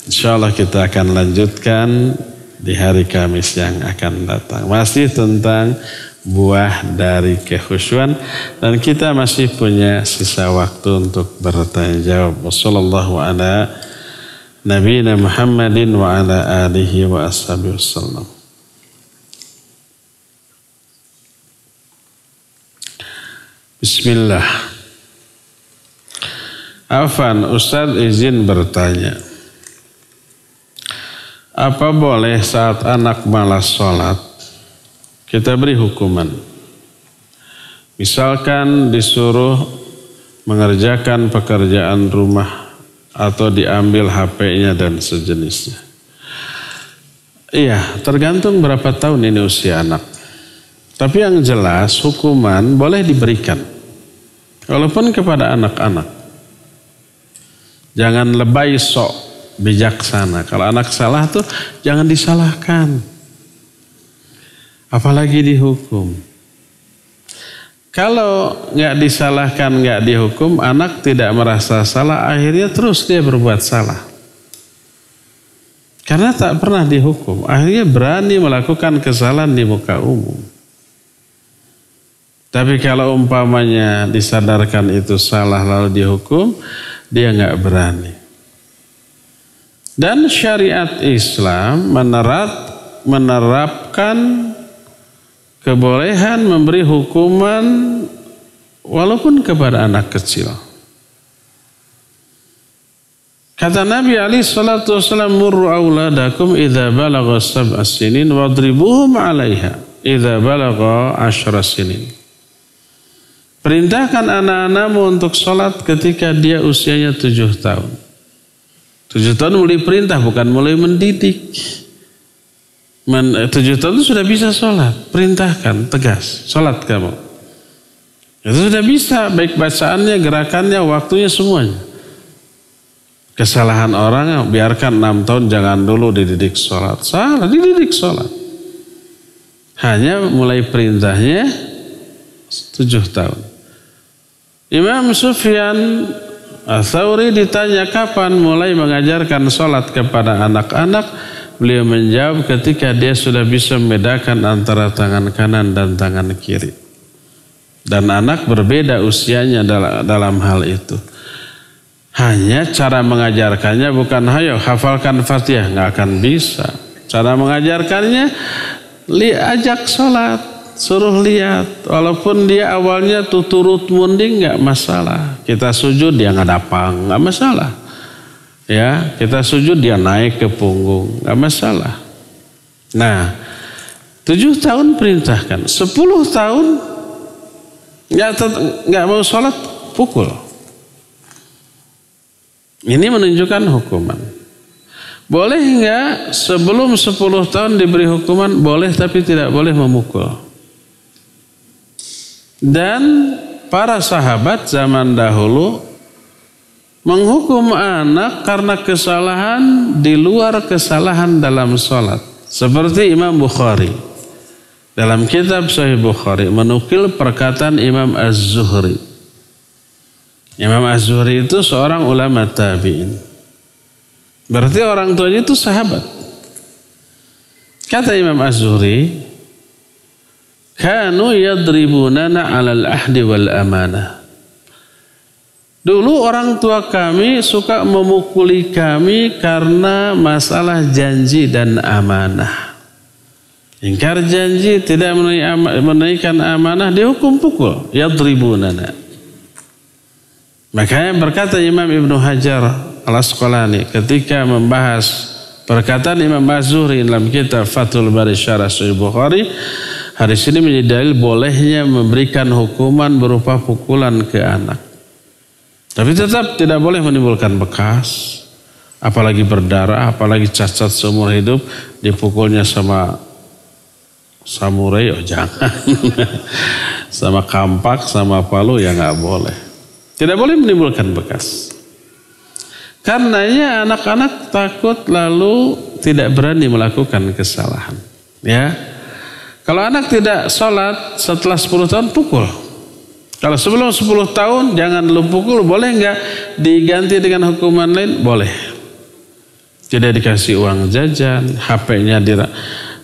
[SPEAKER 2] Insya Allah kita akan lanjutkan di hari Kamis yang akan datang. Masih tentang buah dari kekhusyuan, dan kita masih punya sisa waktu untuk bertanya jawab. Wassallallahu ala nabiyina Muhammadin wa ala alihi wa ashabihi wasallam. Bismillah. Afan, Ustaz izin bertanya. Apa boleh saat anak malas sholat kita beri hukuman? Misalkan disuruh mengerjakan pekerjaan rumah atau diambil HP-nya dan sejenisnya. Iya, tergantung berapa tahun ini usia anak. Tapi yang jelas hukuman boleh diberikan. Walaupun kepada anak-anak. Jangan lebay sok bijaksana. Kalau anak salah tuh jangan disalahkan. Apalagi dihukum. Kalau nggak disalahkan, nggak dihukum, anak tidak merasa salah, akhirnya terus dia berbuat salah. Karena tak pernah dihukum, akhirnya berani melakukan kesalahan di muka umum. Tapi kalau umpamanya disadarkan itu salah lalu dihukum, dia nggak berani. Dan syariat Islam menerapkan kebolehan memberi hukuman walaupun kepada anak kecil. Kata Nabi alaihi salatu wasallam, murru auladakum idza balagha sab'a sinin wadribuhum 'alaiha idza balagha 10 sinin. Perintahkan anak-anakmu untuk sholat ketika dia usianya 7 tahun. 7 tahun mulai perintah, bukan mulai mendidik. 7 tahun itu sudah bisa sholat. Perintahkan, tegas, sholat kamu. Itu sudah bisa, baik bacaannya, gerakannya, waktunya, semuanya. Kesalahan orang, biarkan 6 tahun, jangan dulu dididik sholat. Salah, dididik sholat. Hanya mulai perintahnya 7 tahun. Imam Sufyan Ats-Tsauri ditanya kapan mulai mengajarkan sholat kepada anak-anak. Beliau menjawab ketika dia sudah bisa membedakan antara tangan kanan dan tangan kiri. Dan anak berbeda usianya dalam hal itu. Hanya cara mengajarkannya bukan hayo hafalkan Fatihah, nggak akan bisa. Cara mengajarkannya ajak sholat, suruh lihat. Walaupun dia awalnya turut munding nggak masalah. Kita sujud dia ngadapang, nggak masalah. Ya, kita sujud dia naik ke punggung, nggak masalah. Nah, 7 tahun perintahkan, 10 tahun nggak mau sholat, pukul. Ini menunjukkan hukuman. Boleh nggak sebelum 10 tahun diberi hukuman? Boleh, tapi tidak boleh memukul. Dan para sahabat zaman dahulu menghukum anak karena kesalahan di luar kesalahan dalam sholat. Seperti Imam Bukhari. Dalam kitab Sahih Bukhari menukil perkataan Imam Az-Zuhri. Imam Az-Zuhri itu seorang ulama tabi'in. Berarti orang tuanya itu sahabat. Kata Imam Az-Zuhri, kanu yadribunana 'alal ahdi wal amanah. Dulu orang tua kami suka memukuli kami karena masalah janji dan amanah. Ingkar janji, tidak menunaikan amanah, dihukum pukul. Yadribunana. Makanya berkata Imam Ibnu Hajar Al-Asqalani ketika membahas perkataan Imam Az-Zuhri dalam kitab Fathul Bari Syarah Sahih Bukhari, hadis ini menjadi dalil bolehnya memberikan hukuman berupa pukulan ke anak. Tapi tetap tidak boleh menimbulkan bekas, apalagi berdarah, apalagi cacat seumur hidup, dipukulnya sama samurai, oh jangan. Sama kampak, sama palu, ya nggak boleh. Tidak boleh menimbulkan bekas. Karenanya anak-anak takut lalu tidak berani melakukan kesalahan. Ya, kalau anak tidak sholat setelah 10 tahun pukul. Kalau sebelum 10 tahun jangan lu pukul, boleh nggak diganti dengan hukuman lain? Boleh. Tidak dikasih uang jajan, HP-nya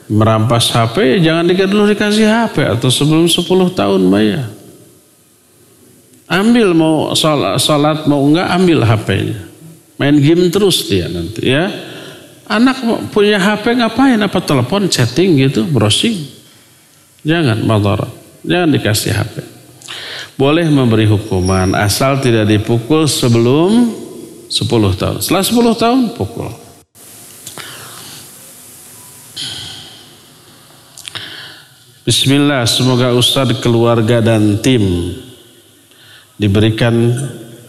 [SPEAKER 2] merampas HP, jangan dulu dikasih HP atau sebelum 10 tahun bayar. Ambil mau sholat mau enggak, ambil HP-nya. Main game terus dia nanti ya. Anak punya HP ngapain? Apa telepon, chatting gitu, browsing? Jangan, madarat. Jangan dikasih HP. Boleh memberi hukuman asal tidak dipukul sebelum 10 tahun. Setelah 10 tahun pukul. Bismillah, semoga Ustadz, keluarga dan tim diberikan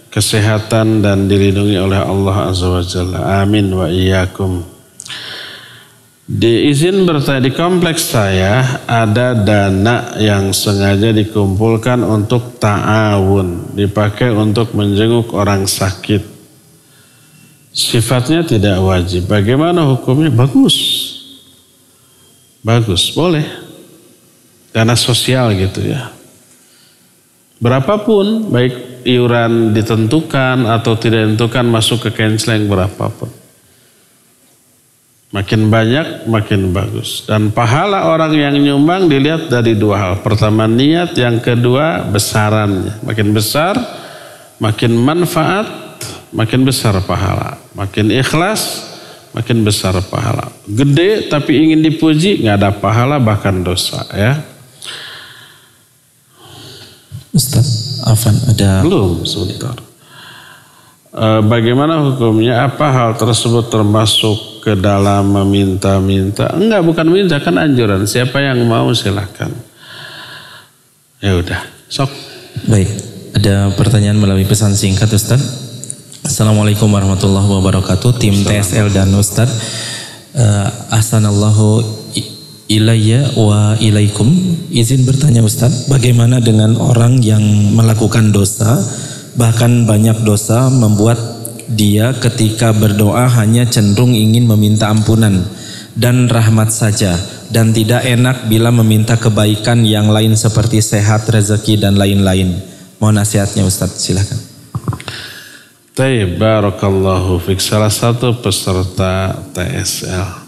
[SPEAKER 2] kesehatan dan dilindungi oleh Allah Azza wa Jalla. Amin wa iyyakum. Diizin bertanya, di kompleks saya ada dana yang sengaja dikumpulkan untuk ta'awun, dipakai untuk menjenguk orang sakit. Sifatnya tidak wajib. Bagaimana hukumnya? Bagus. Bagus, boleh. Dana sosial gitu ya. Berapapun, baik iuran ditentukan atau tidak ditentukan, masuk ke canceling berapapun. Makin banyak, makin bagus. Dan pahala orang yang nyumbang dilihat dari 2 hal. Pertama niat, yang kedua besarannya. Makin besar, makin manfaat, makin besar pahala. Makin ikhlas, makin besar pahala. Gede tapi ingin dipuji, nggak ada pahala, bahkan dosa ya.
[SPEAKER 3] Ustaz, Afan ada
[SPEAKER 2] belum sebentar. Bagaimana hukumnya? Apa hal tersebut termasuk ke dalam meminta-minta? Enggak, bukan minta, kan anjuran. Siapa yang mau silakan. Ya udah, sok.
[SPEAKER 3] Baik, ada pertanyaan melalui pesan singkat Ustaz. Assalamualaikum warahmatullahi wabarakatuh. Tim TSL dan Ustaz, ahsanallahu ilayya wa ilaikum. Izin bertanya Ustaz, bagaimana dengan orang yang melakukan dosa, bahkan banyak dosa membuat dia ketika berdoa hanya cenderung ingin meminta ampunan dan rahmat saja, dan tidak enak bila meminta kebaikan yang lain seperti sehat, rezeki dan lain-lain. Mohon nasihatnya Ustaz, silakan.
[SPEAKER 2] Taib, barakallahu fik. Salah satu peserta TSL.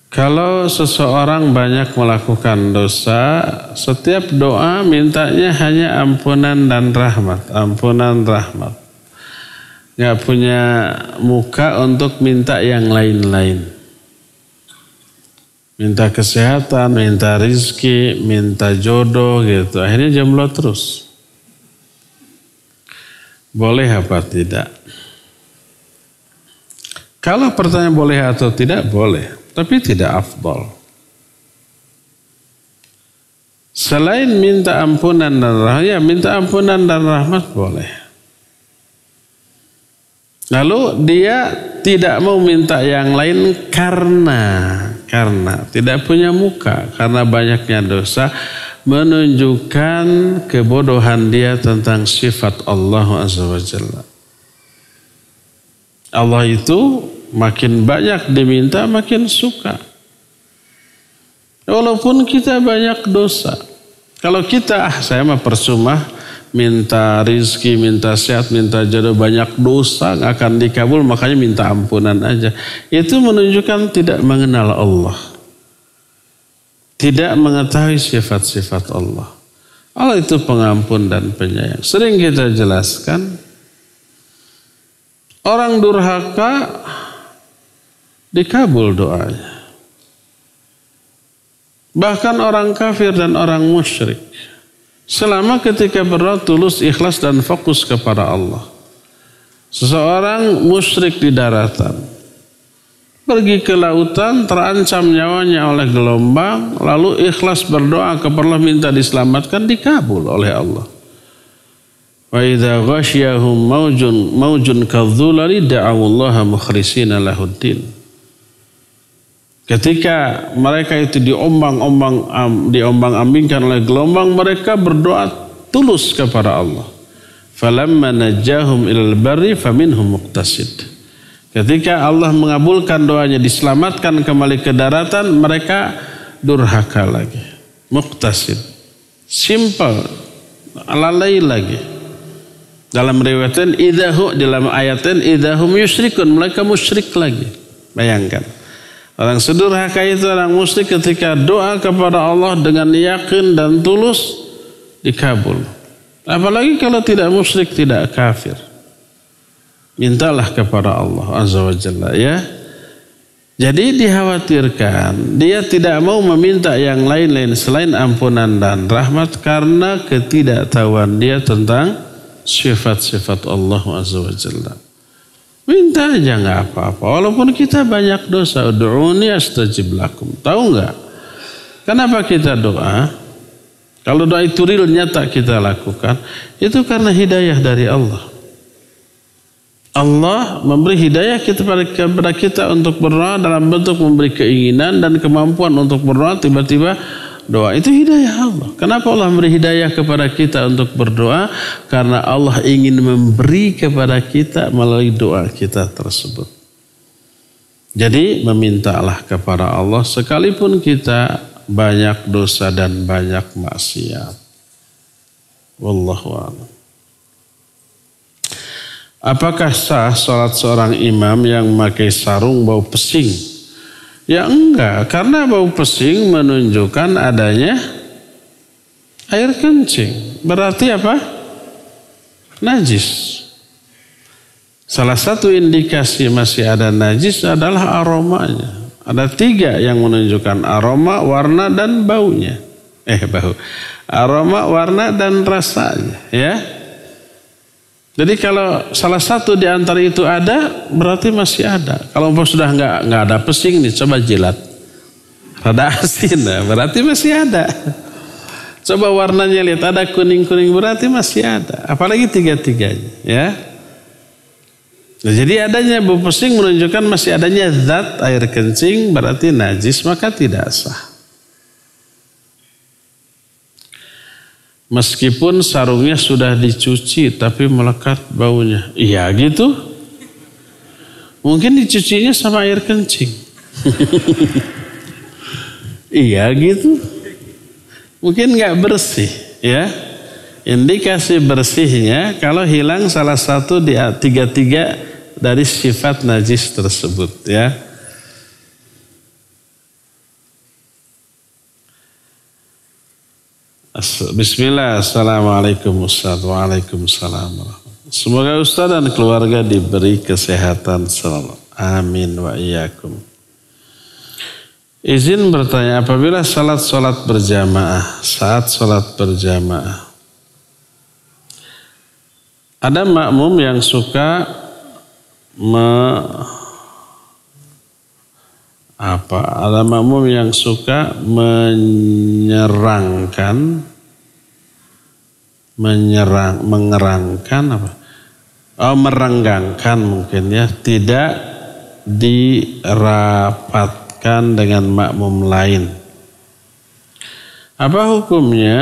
[SPEAKER 2] Kalau seseorang banyak melakukan dosa, setiap doa mintanya hanya ampunan dan rahmat. Ampunan, rahmat. Gak punya muka untuk minta yang lain-lain. Minta kesehatan, minta rizki, minta jodoh gitu. Akhirnya jomblo terus. Boleh apa tidak? Kalau pertanyaan boleh atau tidak, boleh. Tapi tidak afdal. Selain minta ampunan dan rahmat, ya minta ampunan dan rahmat boleh. Lalu dia tidak mau minta yang lain karena tidak punya muka, karena banyaknya dosa, menunjukkan kebodohan dia tentang sifat Allah Azza wa Jalla. Allah itu makin banyak diminta, makin suka. Walaupun kita banyak dosa. Kalau kita, saya mah percuma minta rizki, minta sehat, minta jodoh, banyak dosa, nggak akan dikabul, makanya minta ampunan aja. Itu menunjukkan tidak mengenal Allah. Tidak mengetahui sifat-sifat Allah. Allah itu pengampun dan penyayang. Sering kita jelaskan, orang durhaka dikabul doanya. Bahkan orang kafir dan orang musyrik, selama ketika berdoa tulus, ikhlas dan fokus kepada Allah. Seseorang musyrik di daratan, pergi ke lautan, terancam nyawanya oleh gelombang, lalu ikhlas berdoa kepada Allah, minta diselamatkan, dikabul oleh Allah. Wa idza ghasyahum maujun kadzulali da'awullaha mukhlishina lahuddin. Ketika mereka itu diombang-ambingkan oleh gelombang, mereka berdoa tulus kepada Allah. Falamma najjahum ilal barri faminhum muqtasid. Ketika Allah mengabulkan doanya, diselamatkan kembali ke daratan, mereka durhaka lagi. Muqtasid. Simple. Lalai lagi. Dalam riwayatnya dalam ayatnya idahum yusyrikun, mereka musyrik lagi. Bayangkan. Orang sedurhaka itu, orang musyrik, ketika doa kepada Allah dengan yakin dan tulus, dikabul. Apalagi kalau tidak musyrik, tidak kafir. Mintalah kepada Allah Azza wa Jalla ya. Jadi dikhawatirkan dia tidak mau meminta yang lain-lain selain ampunan dan rahmat karena ketidaktahuan dia tentang sifat-sifat Allah Azza wa Jalla. Minta aja nggak apa-apa, walaupun kita banyak dosa. Ud'uni astajib lakum. Tahu nggak? Kenapa kita doa? Kalau doa itu real, nyata kita lakukan, itu karena hidayah dari Allah. Allah memberi hidayah kepada kita untuk berdoa dalam bentuk memberi keinginan dan kemampuan untuk berdoa. Tiba-tiba doa itu hidayah Allah. Kenapa Allah memberi hidayah kepada kita untuk berdoa? Karena Allah ingin memberi kepada kita melalui doa kita tersebut. Jadi memintalah kepada Allah sekalipun kita banyak dosa dan banyak maksiat. Wallahu a'lam. Apakah sah sholat seorang imam yang memakai sarung bau pesing? Ya enggak, karena bau pesing menunjukkan adanya air kencing. Berarti apa? Najis. Salah satu indikasi masih ada najis adalah aromanya. Ada 3 yang menunjukkan aroma, warna, dan baunya. Aroma, warna, dan rasanya. Ya. Jadi kalau salah satu di antara itu ada, berarti masih ada. Kalau sudah nggak ada pesing nih, coba jilat. Rada asin, berarti masih ada. Coba warnanya lihat, ada kuning-kuning, berarti masih ada. Apalagi 3-tiganya, ya. Nah, jadi adanya bau pesing menunjukkan masih adanya zat air kencing, berarti najis, maka tidak sah. Meskipun sarungnya sudah dicuci tapi melekat baunya. Iya gitu. Mungkin dicucinya sama air kencing. Iya gitu. Mungkin nggak bersih, ya. Indikasi bersihnya kalau hilang salah satu di 3 dari sifat najis tersebut, ya. Bismillah, assalamualaikum Ustaz. Waalaikumsalam. Semoga Ustaz dan keluarga diberi kesehatan selalu. Amin wa iyyakum. Izin bertanya, apabila saat sholat berjamaah, ada makmum yang suka merenggangkan mungkin ya, tidak dirapatkan dengan makmum lain. Apa hukumnya?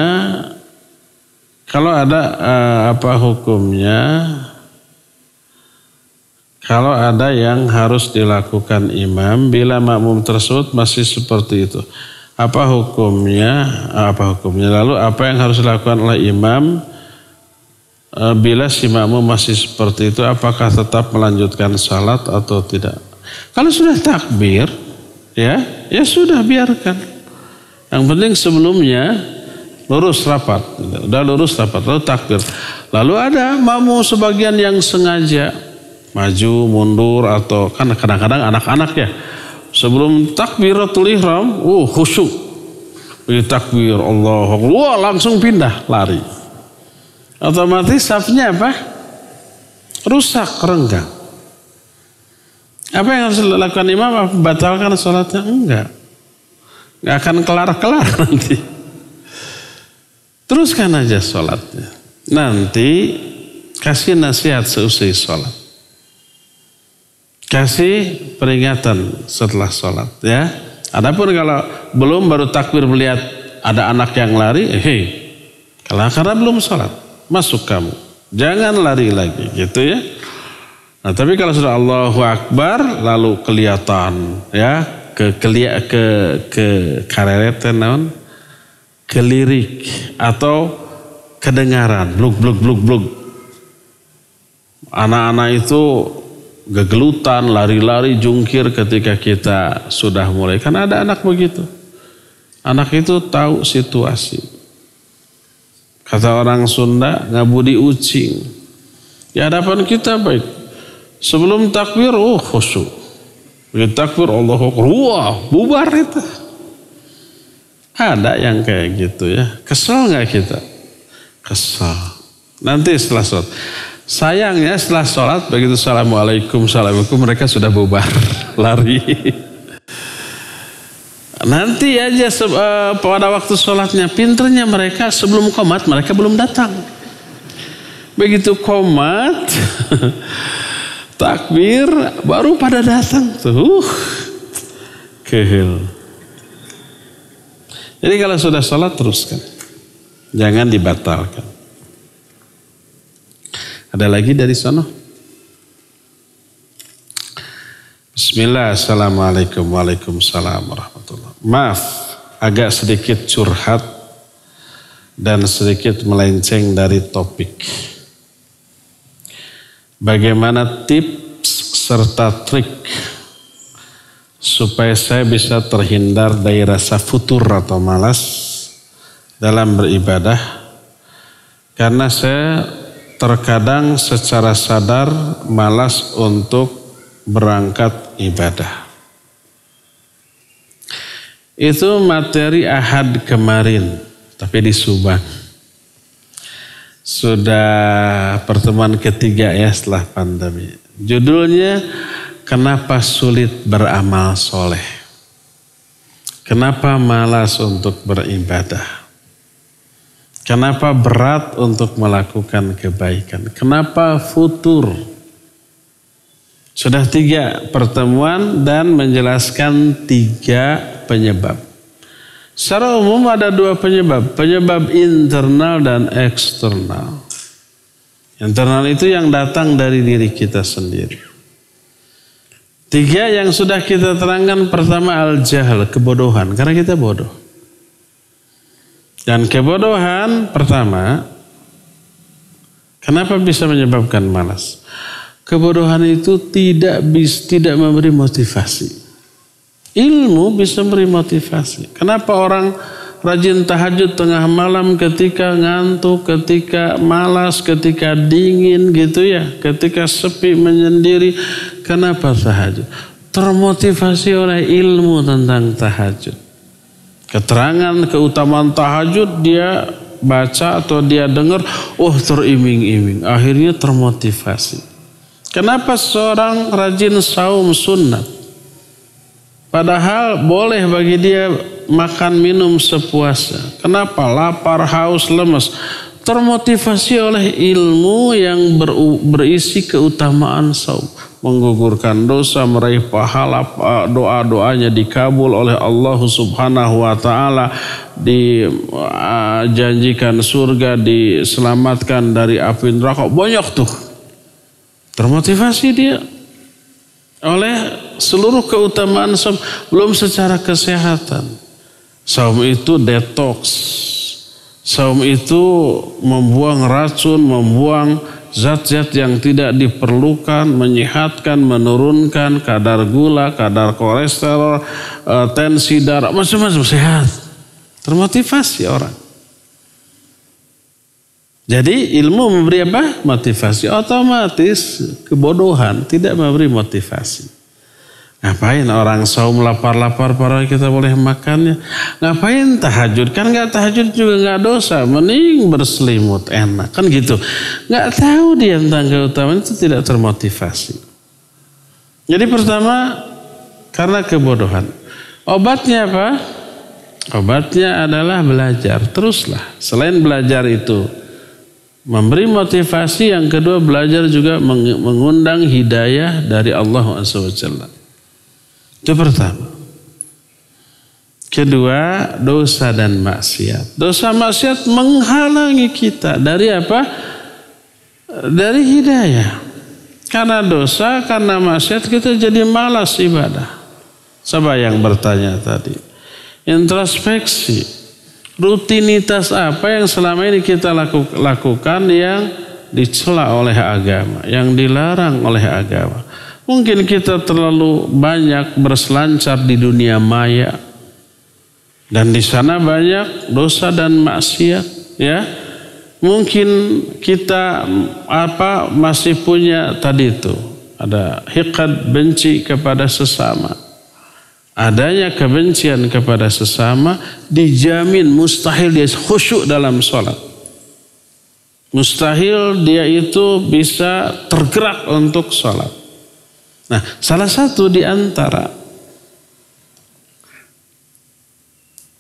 [SPEAKER 2] Kalau ada yang harus dilakukan imam bila makmum tersebut masih seperti itu? Apa hukumnya? Lalu apa yang harus dilakukan oleh imam bila si makmum masih seperti itu? Apakah tetap melanjutkan salat atau tidak? Kalau sudah takbir, ya sudah, biarkan. Yang penting sebelumnya lurus rapat, lalu takbir. Lalu ada makmum sebagian yang sengaja maju mundur, atau kan kadang-kadang anak-anak ya, sebelum takbiratul ihram, khusyuk, takbir Allahu Akbar, langsung pindah lari. Otomatis safnya apa? Rusak, renggang. Apa yang harus dilakukan imam? Batalkan sholatnya? Enggak akan kelar-kelar nanti. Teruskan aja sholatnya. Nanti kasih nasihat seusai sholat. Kasih peringatan setelah sholat, ya. Adapun kalau belum, baru takbir melihat ada anak yang lari, karena belum sholat, masuk kamu, jangan lari lagi, gitu ya. Nah, tapi kalau sudah Allahu Akbar lalu kelihatan, ya, karereten naon, kelirik atau kedengaran bluk. Anak-anak itu gegelutan, lari-lari, jungkir ketika kita sudah mulai. Kan ada anak begitu. Anak itu tahu situasi. Kata orang Sunda, ngabudi ucing. Di hadapan kita baik. Sebelum takbir, khusyuk. Begitu takbir, Allahu Akbar, bubar itu. Ada yang kayak gitu ya. Kesel gak kita? Kesel. Nanti setelah sholat. Sayangnya setelah sholat, begitu assalamualaikum, mereka sudah bubar, lari. Nanti aja pada waktu sholatnya, pinternya mereka sebelum qomat, mereka belum datang. Begitu qomat, takbir, baru pada datang. Kehil. Jadi kalau sudah sholat, teruskan. Jangan dibatalkan. Ada lagi dari sana? Bismillah, assalamualaikum, waalaikumsalam warahmatullahi. Maaf, agak sedikit curhat dan sedikit melenceng dari topik. Bagaimana tips serta trik supaya saya bisa terhindar dari rasa futur atau malas dalam beribadah? Karena saya terkadang secara sadar malas untuk berangkat ibadah. Itu materi Ahad kemarin, tapi di Subang. Sudah pertemuan ketiga ya setelah pandemi. Judulnya, kenapa sulit beramal soleh? Kenapa malas untuk beribadah? Kenapa berat untuk melakukan kebaikan? Kenapa futur? Sudah 3 pertemuan dan menjelaskan 3 penyebab. Secara umum ada 2 penyebab. Penyebab internal dan eksternal. Internal itu yang datang dari diri kita sendiri. 3 yang sudah kita terangkan, pertama al-jahl, kebodohan. Karena kita bodoh. Dan kebodohan pertama, kenapa bisa menyebabkan malas? Kebodohan itu tidak memberi motivasi. Ilmu bisa memberi motivasi. Kenapa orang rajin tahajud tengah malam ketika ngantuk, ketika malas, ketika dingin gitu ya, ketika sepi menyendiri? Kenapa tahajud? Termotivasi oleh ilmu tentang tahajud. Keterangan keutamaan tahajud dia baca atau dia dengar, oh teriming-iming, akhirnya termotivasi. Kenapa seorang rajin saum sunnah? Padahal boleh bagi dia makan minum sepuasa. Kenapa? Lapar, haus, lemes. Termotivasi oleh ilmu yang berisi keutamaan saum. Menggugurkan dosa, meraih pahala, doa-doanya dikabul oleh Allah Subhanahu wa Ta'ala, dijanjikan surga, diselamatkan dari api neraka. Banyak tuh. Termotivasi dia oleh seluruh keutamaan saum. Belum secara kesehatan. Saum itu detox. Saum itu membuang racun, membuang zat-zat yang tidak diperlukan, menyehatkan, menurunkan kadar gula, kadar kolesterol, tensi darah, macam-macam, sehat. Termotivasi orang. Jadi ilmu memberi apa? Motivasi. Otomatis kebodohan tidak memberi motivasi. Ngapain orang saum lapar-lapar para kita boleh makannya? Ngapain tahajud? Kan nggak tahajud juga nggak dosa. Mending berselimut enak kan gitu. Nggak tahu dia tentang keutamaan itu, tidak termotivasi. Jadi pertama karena kebodohan. Obatnya apa? Obatnya adalah belajar. Teruslah. Selain belajar itu memberi motivasi, yang kedua belajar juga mengundang hidayah dari Allah SWT. Itu pertama. Kedua, dosa dan maksiat. Dosa maksiat menghalangi kita dari apa? Dari hidayah. Karena dosa, karena maksiat kita jadi malas ibadah. Coba yang bertanya tadi. Introspeksi. Rutinitas apa yang selama ini kita lakukan yang dicela oleh agama, yang dilarang oleh agama. Mungkin kita terlalu banyak berselancar di dunia maya. Dan di sana banyak dosa dan maksiat, ya. Mungkin kita masih punya tadi itu, ada hiqad, benci kepada sesama. Adanya kebencian kepada sesama dijamin mustahil dia khusyuk dalam sholat. Mustahil dia itu bisa tergerak untuk sholat. Nah, salah satu di antara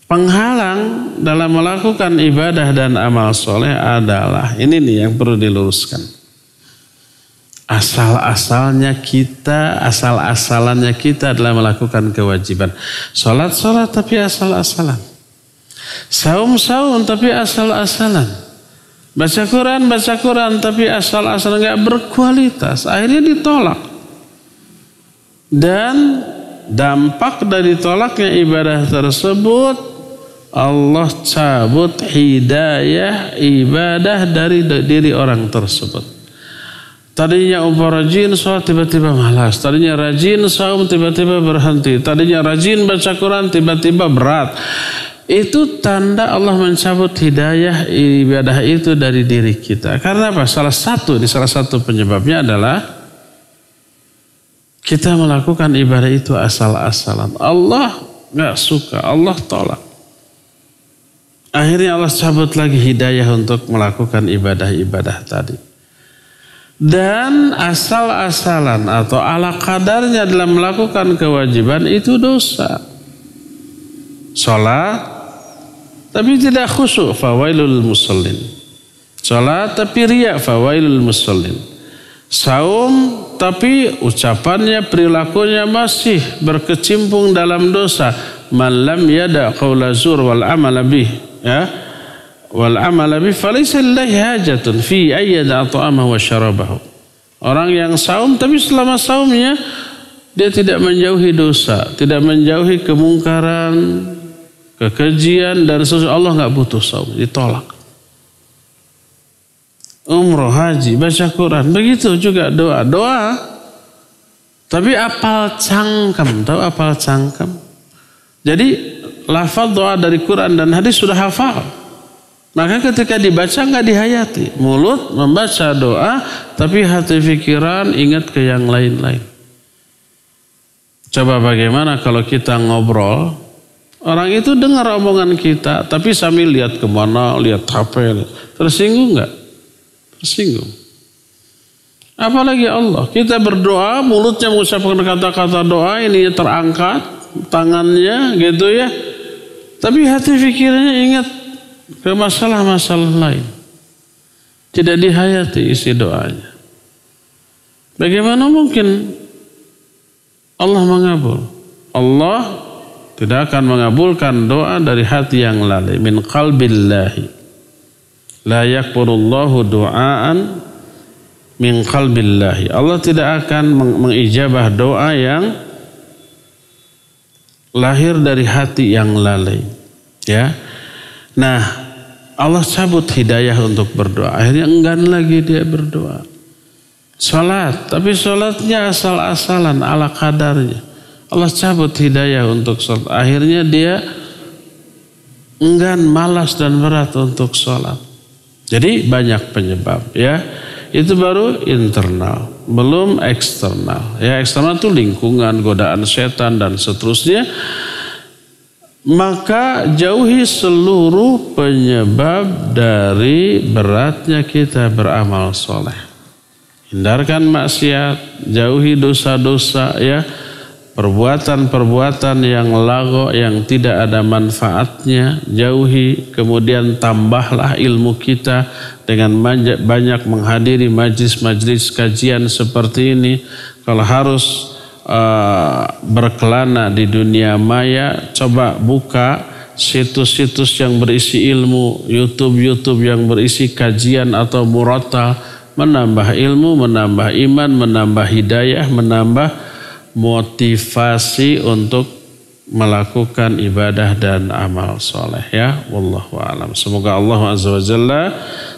[SPEAKER 2] penghalang dalam melakukan ibadah dan amal soleh adalah, ini nih yang perlu diluruskan. Asal-asalannya kita adalah melakukan kewajiban. Sholat tapi asal-asalan. Saum tapi asal-asalan. Baca Quran tapi asal-asalan, nggak berkualitas. Akhirnya ditolak. Dan dampak dari tolaknya ibadah tersebut, Allah cabut hidayah ibadah dari diri orang tersebut. Tadinya rajin sholat tiba-tiba malas. Tadinya rajin saum tiba-tiba berhenti. Tadinya rajin baca Quran tiba-tiba berat. Itu tanda Allah mencabut hidayah ibadah itu dari diri kita. Karena apa? Salah satu penyebabnya adalah kita melakukan ibadah itu asal-asalan. Allah nggak suka, Allah tolak. Akhirnya Allah cabut lagi hidayah untuk melakukan ibadah-ibadah tadi. Dan asal-asalan atau ala kadarnya dalam melakukan kewajiban itu dosa. Salat tapi tidak khusyuk, fawailul musallin. Salat tapi riya, fawailul musallin. Saum tapi ucapannya, perilakunya masih berkecimpung dalam dosa. Man lam yada qawla zur wal amala bih, ya, wal amala bih falaysa lillahi hajatun fi ayyada ta'amahu wa syarabahu. Orang yang saum tapi selama saumnya dia tidak menjauhi dosa, tidak menjauhi kemungkaran, kekejian dan sesuatu. Allah nggak butuh saum, ditolak. Umroh, haji, baca Quran, begitu juga doa. Tapi apal cangkem, tahu apal cangkem? Jadi lafaz doa dari Quran dan hadis sudah hafal. Maka ketika dibaca nggak dihayati. Mulut membaca doa, tapi hati pikiran ingat ke yang lain-lain. Coba bagaimana kalau kita ngobrol, orang itu dengar omongan kita, tapi sambil lihat kemana, lihat HP, tersinggung nggak? Tersinggung. Apalagi Allah. Kita berdoa, mulutnya mengucapkan kata-kata doa, ini terangkat, tangannya gitu ya. Tapi hati pikirannya ingat ke masalah-masalah lain. Tidak dihayati isi doanya. Bagaimana mungkin Allah mengabul? Allah tidak akan mengabulkan doa dari hati yang lalai. Min qalbillahi la yakburullahu du'aan min qalbillahi. Allah tidak akan mengijabah doa yang lahir dari hati yang lalai. Ya. Nah, Allah cabut hidayah untuk berdoa. Akhirnya enggan lagi dia berdoa. Salat, tapi salatnya asal-asalan ala kadarnya. Allah cabut hidayah untuk salat. Akhirnya dia enggan, malas dan berat untuk salat. Jadi banyak penyebab ya. Itu baru internal, belum eksternal. Ya, eksternal itu lingkungan, godaan setan dan seterusnya. Maka jauhi seluruh penyebab dari beratnya kita beramal soleh. Hindarkan maksiat, jauhi dosa-dosa ya. Perbuatan-perbuatan yang lago, yang tidak ada manfaatnya, jauhi. Kemudian tambahlah ilmu kita dengan banyak menghadiri majlis-majlis kajian seperti ini. Kalau harus berkelana di dunia maya, coba buka situs-situs yang berisi ilmu, YouTube yang berisi kajian atau murattal, menambah ilmu, menambah iman, menambah hidayah, menambah motivasi untuk melakukan ibadah dan amal soleh ya. Wallahu a'lam. Semoga Allah azza wa jalla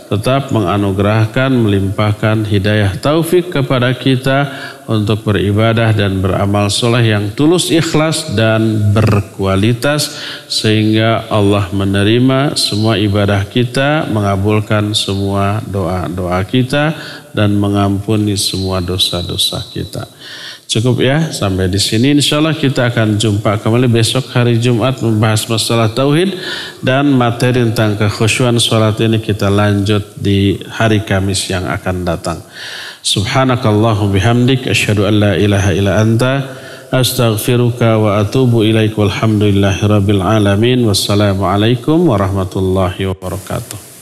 [SPEAKER 2] tetap menganugerahkan, melimpahkan hidayah taufik kepada kita untuk beribadah dan beramal soleh yang tulus, ikhlas dan berkualitas, sehingga Allah menerima semua ibadah kita, mengabulkan semua doa-doa kita dan mengampuni semua dosa-dosa kita. Cukup ya sampai di sini. Insyaallah kita akan jumpa kembali besok hari Jumat membahas masalah tauhid, dan materi tentang kekhusyuan salat ini kita lanjut di hari Kamis yang akan datang. Subhanakallahumma bihamdik asyhadu an la ilaha illa anta astaghfiruka wa atubu ilaik. Walhamdulillahirabbil alamin. Wassalamualaikum warahmatullahi wabarakatuh.